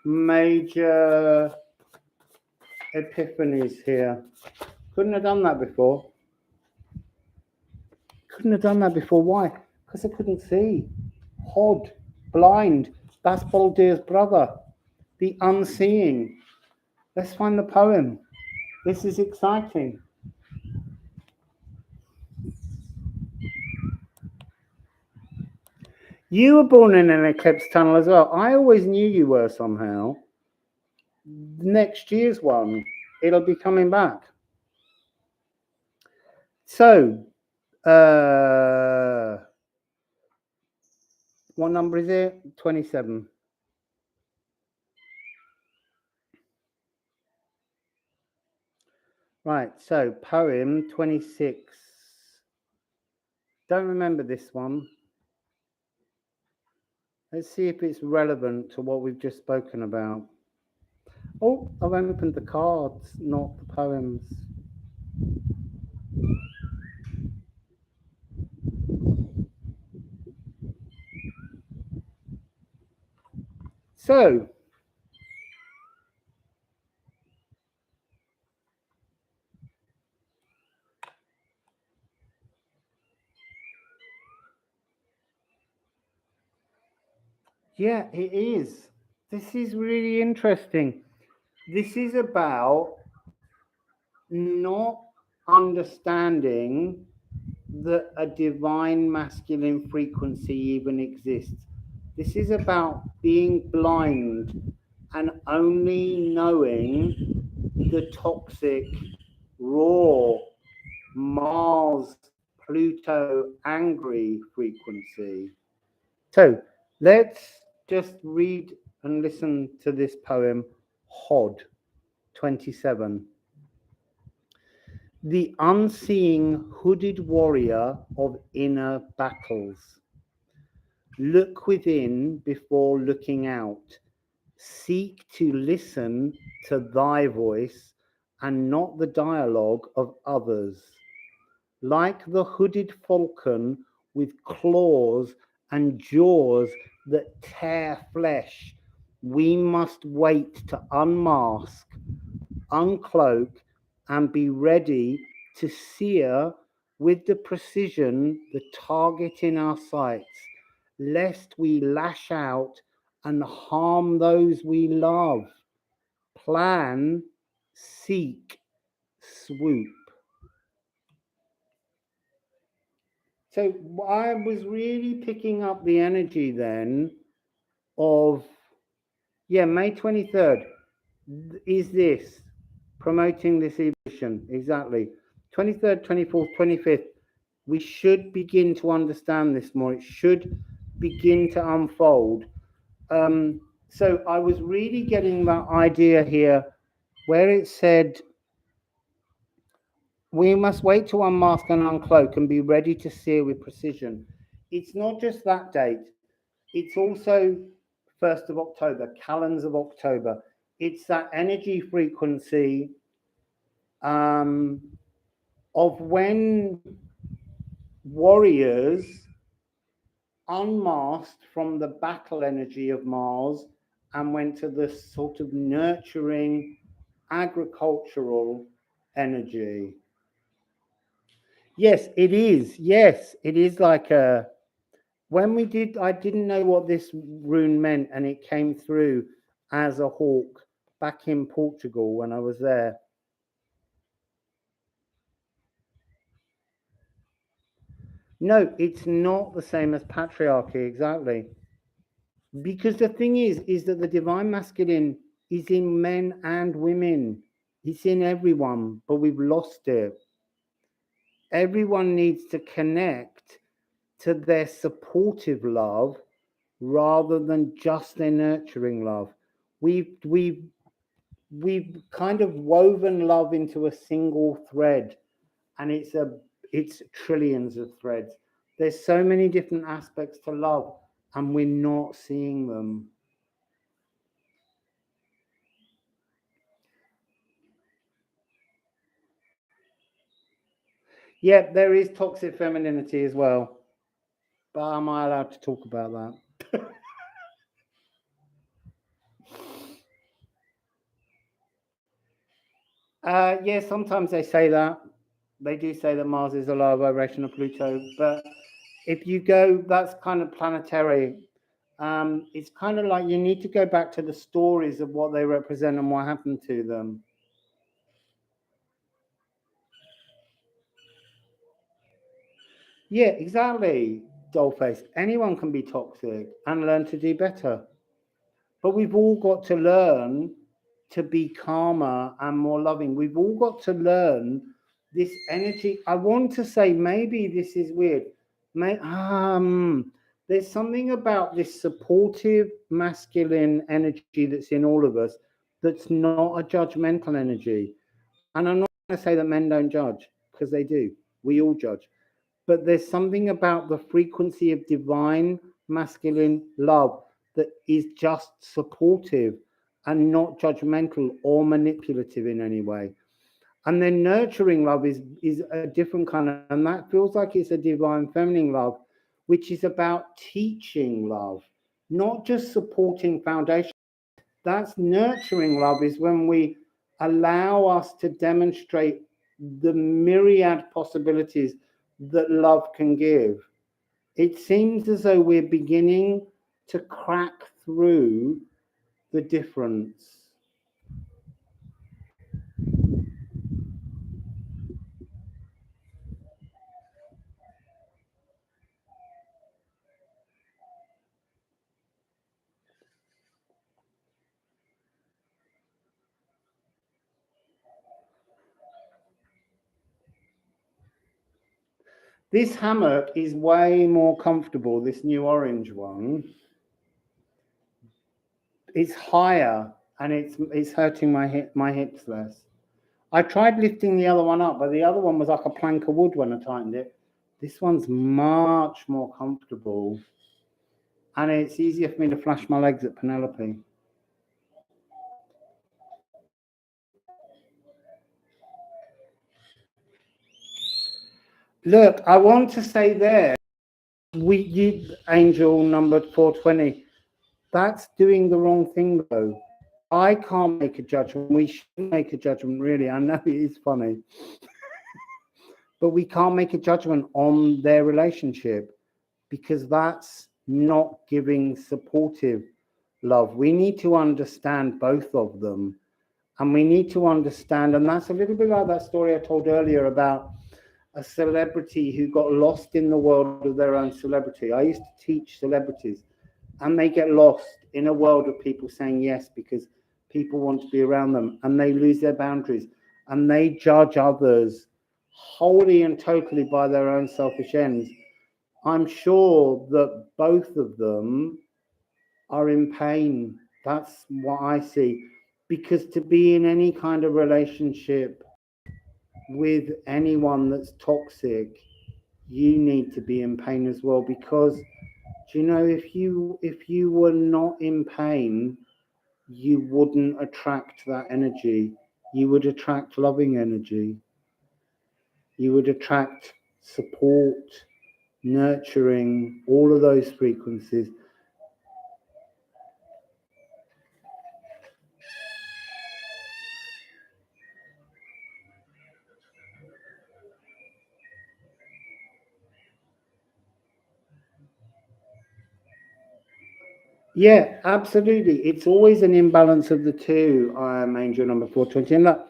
major epiphanies here. Couldn't have done that before. Why? Because I couldn't see. Hod, blind. That's Baldur's brother. The unseeing. Let's find the poem. This is exciting. You were born in an eclipse tunnel as well. I always knew you were somehow. Next year's one, it'll be coming back. So, what number is it? 27. Right, so poem 26. Don't remember this one. Let's see if it's relevant to what we've just spoken about. Oh, I've opened the cards, not the poems. So, yeah, it is. This is really interesting. This is about not understanding that a divine masculine frequency even exists. This is about being blind and only knowing the toxic, raw, Mars, Pluto, angry frequency. So let's just read and listen to this poem, Hod 27. The unseeing hooded warrior of inner battles. Look within before looking out. Seek to listen to thy voice and not the dialogue of others. Like the hooded falcon with claws and jaws that tear flesh, we must wait to unmask, uncloak, and be ready to sear with the precision the target in our sights, lest we lash out and harm those we love. Plan, seek, swoop. So I was really picking up the energy then of, May 23rd is this, promoting this evolution, exactly. 23rd, 24th, 25th, we should begin to understand this more. It should begin to unfold. So I was really getting that idea here where it said, we must wait to unmask and uncloak and be ready to sear with precision. It's not just that date. It's also 1st of October, calends of October. It's that energy frequency of when warriors unmasked from the battle energy of Mars and went to the sort of nurturing agricultural energy. Yes, it is. Yes, it is like a, when we did, I didn't know what this rune meant, and it came through as a hawk back in Portugal when I was there. No, it's not the same as patriarchy, exactly. Because the thing is that the divine masculine is in men and women. It's in everyone, but we've lost it. Everyone needs to connect to their supportive love rather than just their nurturing love. We've kind of woven love into a single thread, and it's trillions of threads. There's so many different aspects to love, and we're not seeing them. Yeah, there is toxic femininity as well, but am I allowed to talk about that? Yeah, sometimes they say that. They do say that Mars is a lower vibration of Pluto, but if you go, that's kind of planetary. It's kind of like you need to go back to the stories of what they represent and what happened to them. Yeah, exactly, Dollface. Anyone can be toxic and learn to do better. But we've all got to learn to be calmer and more loving. We've all got to learn this energy. I want to say maybe this is weird. There's something about this supportive masculine energy that's in all of us that's not a judgmental energy. And I'm not going to say that men don't judge, because they do. We all judge. But there's something about the frequency of divine masculine love that is just supportive and not judgmental or manipulative in any way. And then nurturing love is a different kind of, and that feels like it's a divine feminine love, which is about teaching love, not just supporting foundation. That's nurturing love, is when we allow us to demonstrate the myriad possibilities that love can give. It seems as though we're beginning to crack through the difference. This hammock is way more comfortable, this new orange one. It's higher and it's hurting my hips less. I tried lifting the other one up, but the other one was like a plank of wood when I tightened it. This one's much more comfortable, and it's easier for me to flash my legs at Penelope. Look, I want to say there, angel number 420, that's doing the wrong thing though. I can't make a judgment. We shouldn't make a judgment, really. I know it is funny. But we can't make a judgment on their relationship, because that's not giving supportive love. We need to understand both of them. And we need to understand, and that's a little bit like that story I told earlier about a celebrity who got lost in the world of their own celebrity. I used to teach celebrities, and they get lost in a world of people saying yes because people want to be around them, and they lose their boundaries, and they judge others wholly and totally by their own selfish ends. I'm sure that both of them are in pain. That's what I see. Because to be in any kind of relationship with anyone that's toxic, you need to be in pain as well. Because, do you know, if you were not in pain, you wouldn't attract that energy. You would attract loving energy. You would attract support, nurturing, all of those frequencies. Yeah, absolutely. It's always an imbalance of the two, angel number 420. And look,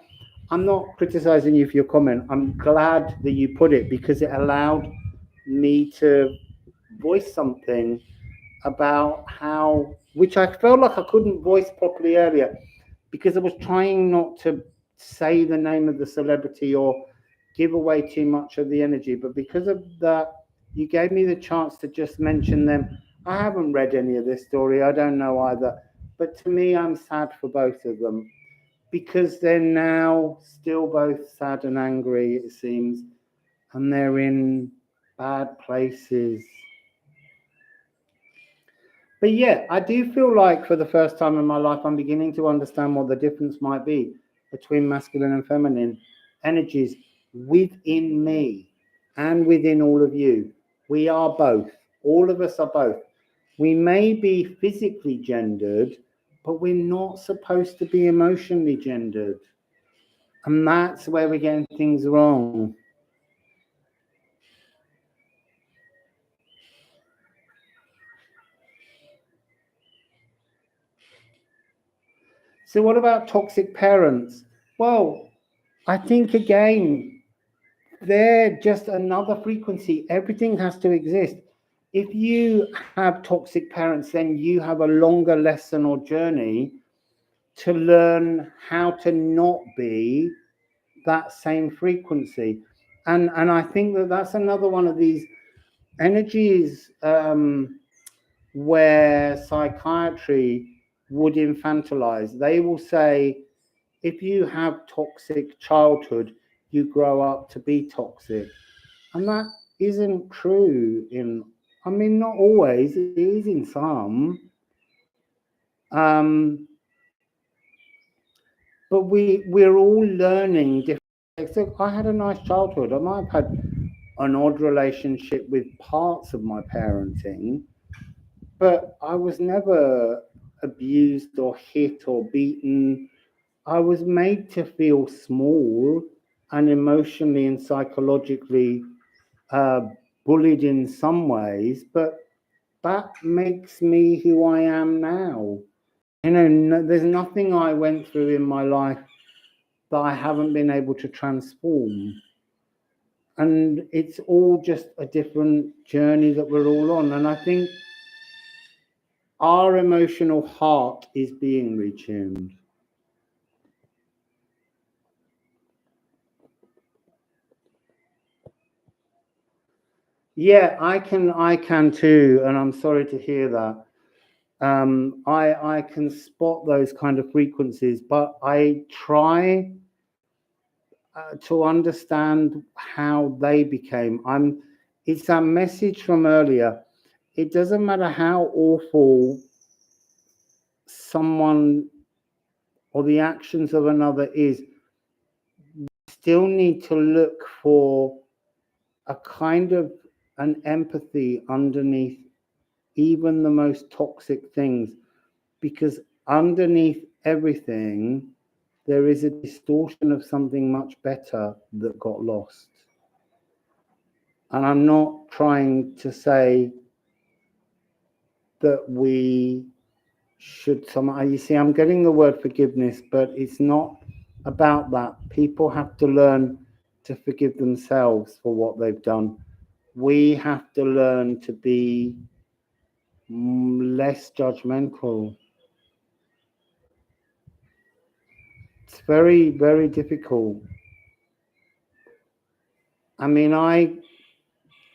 I'm not criticizing you for your comment. I'm glad that you put it, because it allowed me to voice something about how, which I felt like I couldn't voice properly earlier because I was trying not to say the name of the celebrity or give away too much of the energy. But because of that, you gave me the chance to just mention them. I haven't read any of this story. I don't know either. But to me, I'm sad for both of them because they're now still both sad and angry, it seems, and they're in bad places. But yeah, I do feel like for the first time in my life, I'm beginning to understand what the difference might be between masculine and feminine energies within me and within all of you. We are both. All of us are both. We may be physically gendered, but we're not supposed to be emotionally gendered. And that's where we're getting things wrong. So what about toxic parents? Well, I think again, they're just another frequency. Everything has to exist. If you have toxic parents, then you have a longer lesson or journey to learn how to not be that same frequency. And I think that that's another one of these energies where psychiatry would infantilize. They will say, if you have toxic childhood, you grow up to be toxic. And that isn't true in, I mean, not always, it is in some. But we're all learning different. So I had a nice childhood. I might have had an odd relationship with parts of my parenting, but I was never abused or hit or beaten. I was made to feel small and emotionally and psychologically bullied in some ways, but that makes me who I am now. You know, there's nothing I went through in my life that I haven't been able to transform. And it's all just a different journey that we're all on. And I think our emotional heart is being retuned. Yeah, I can too, and I'm sorry to hear that. I can spot those kind of frequencies, but I try to understand how they became. It's that message from earlier. It doesn't matter how awful someone or the actions of another is, we still need to look for a kind of an empathy underneath even the most toxic things, because underneath everything there is a distortion of something much better that got lost. And I'm not trying to say that we should you see, I'm getting the word forgiveness, but it's not about that. People have to learn to forgive themselves for what they've done. We have to learn to be less judgmental. It's very, very difficult. I mean, I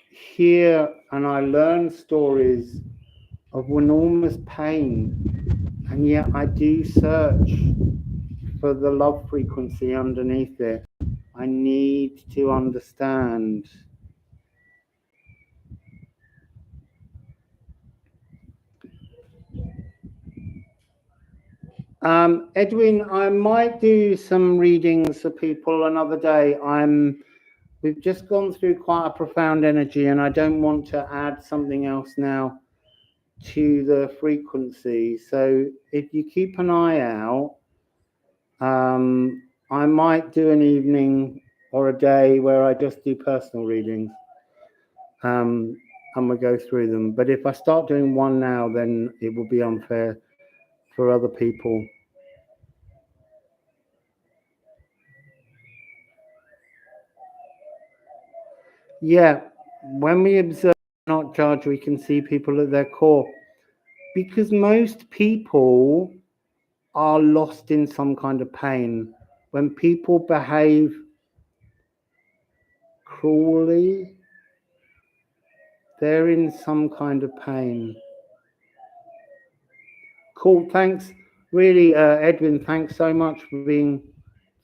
hear and I learn stories of enormous pain, and yet I do search for the love frequency underneath it. I need to understand. Edwin, I might do some readings for people another day. We've just gone through quite a profound energy, and I don't want to add something else now to the frequency. So if you keep an eye out, I might do an evening or a day where I just do personal readings, and we go through them. But if I start doing one now, then it will be unfair for other people. Yeah, when we observe, not judge, we can see people at their core. Because most people are lost in some kind of pain. When people behave cruelly, they're in some kind of pain. Cool, thanks. Really, Edwin, thanks so much for being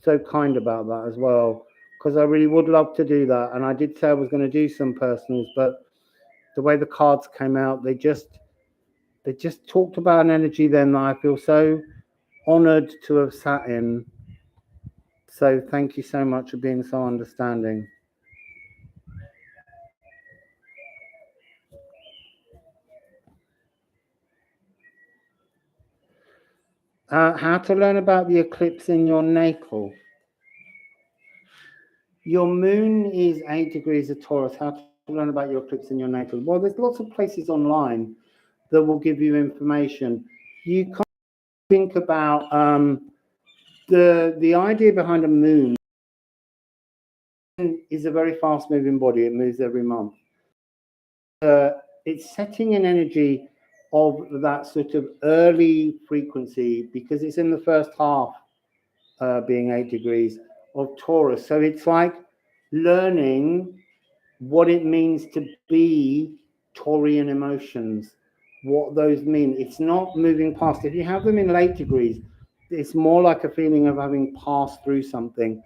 so kind about that as well. Because I really would love to do that. And I did say I was going to do some personals, but the way the cards came out, they just talked about an energy then that I feel so honored to have sat in. So thank you so much for being so understanding. How to learn about the eclipse in your natal. Your moon is 8 degrees of Taurus. How to learn about your eclipse in your natal? Well, there's lots of places online that will give you information. You can't think about the idea behind a moon is a very fast moving body. It moves every month. It's setting an energy of that sort of early frequency because it's in the first half, being 8 degrees of Taurus. So it's like learning what it means to be Taurian emotions, what those mean. It's not moving past. If you have them in late degrees, it's more like a feeling of having passed through something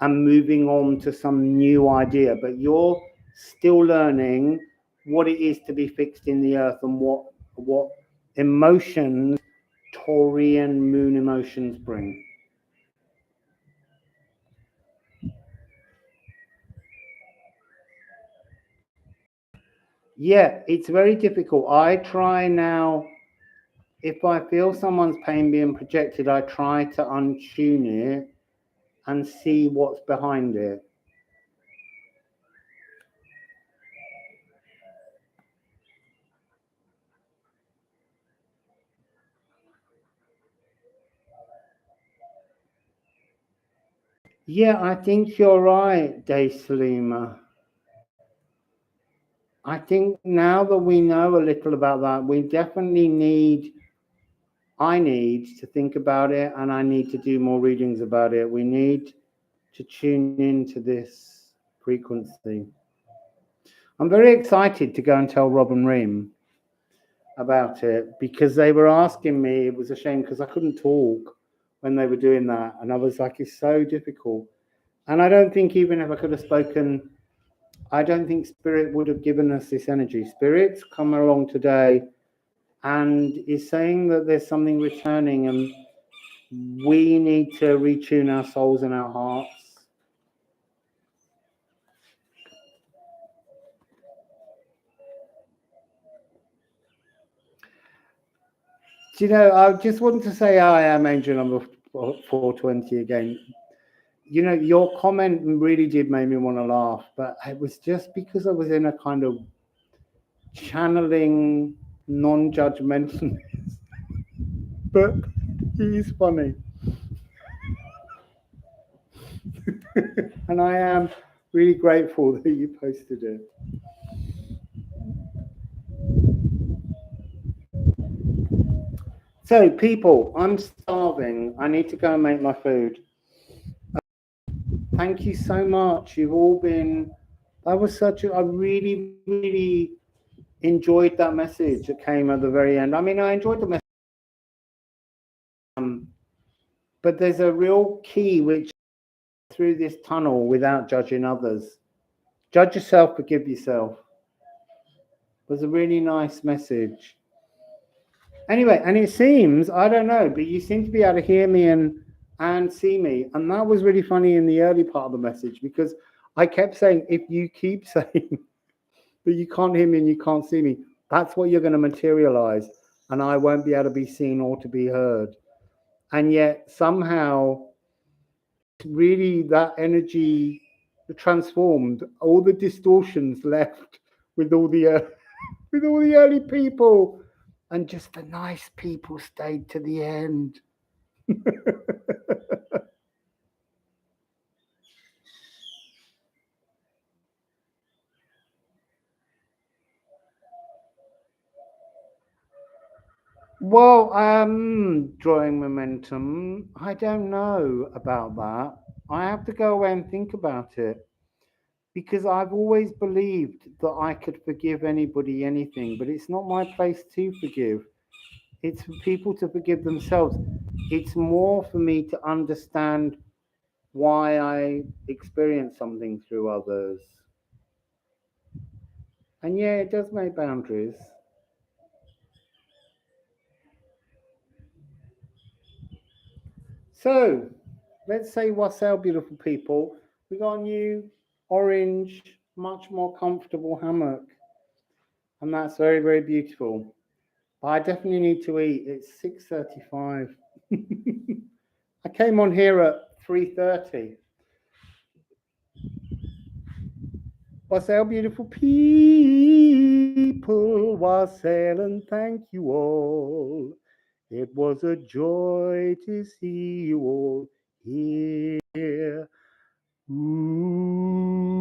and moving on to some new idea. But you're still learning what it is to be fixed in the earth and what emotions Taurian moon emotions bring. Yeah, it's very difficult. I try now, if I feel someone's pain being projected, I try to untune it and see what's behind it. Yeah, I think you're right, Day Salima. I think now that we know a little about that, we definitely I need to think about it and I need to do more readings about it. We need to tune into this frequency. I'm very excited to go and tell Rob and Reem about it because they were asking me. It was a shame because I couldn't talk when they were doing that. And I was like, it's so difficult. And I don't think even if I could have spoken, I don't think Spirit would have given us this energy. Spirit's come along today and is saying that there's something returning and we need to retune our souls and our hearts. Do you know, I just want to say I am angel number 420 again. You know, your comment really did make me want to laugh, but it was just because I was in a kind of channeling non-judgmental. But it is funny. And I am really grateful that you posted it. So, people, I'm starving. I need to go and make my food. Thank you so much. You've all been, that was such a, I really, really enjoyed that message that came at the very end. I mean, I enjoyed the message, but there's a real key which through this tunnel without judging others. Judge yourself, forgive yourself. It was a really nice message. Anyway, and it seems, I don't know, but you seem to be able to hear me and see me. And that was really funny in the early part of the message because I kept saying, if you keep saying that you can't hear me and you can't see me, that's what you're going to materialize. And I won't be able to be seen or to be heard. And yet somehow, really, that energy transformed. All the distortions left with all the with all the early people, and just the nice people stayed to the end. Well, drawing momentum. I don't know about that. I have to go away and think about it because I've always believed that I could forgive anybody anything, but it's not my place to forgive. It's for people to forgive themselves. It's more for me to understand why I experience something through others. And yeah, it does make boundaries. So, let's say Wassail, beautiful people. We got a new orange, much more comfortable hammock. And that's very, very beautiful. I definitely need to eat. It's 6:35. I came on here at 3:30. Wassail, beautiful people, wassail and thank you all. It was a joy to see you all here. Ooh.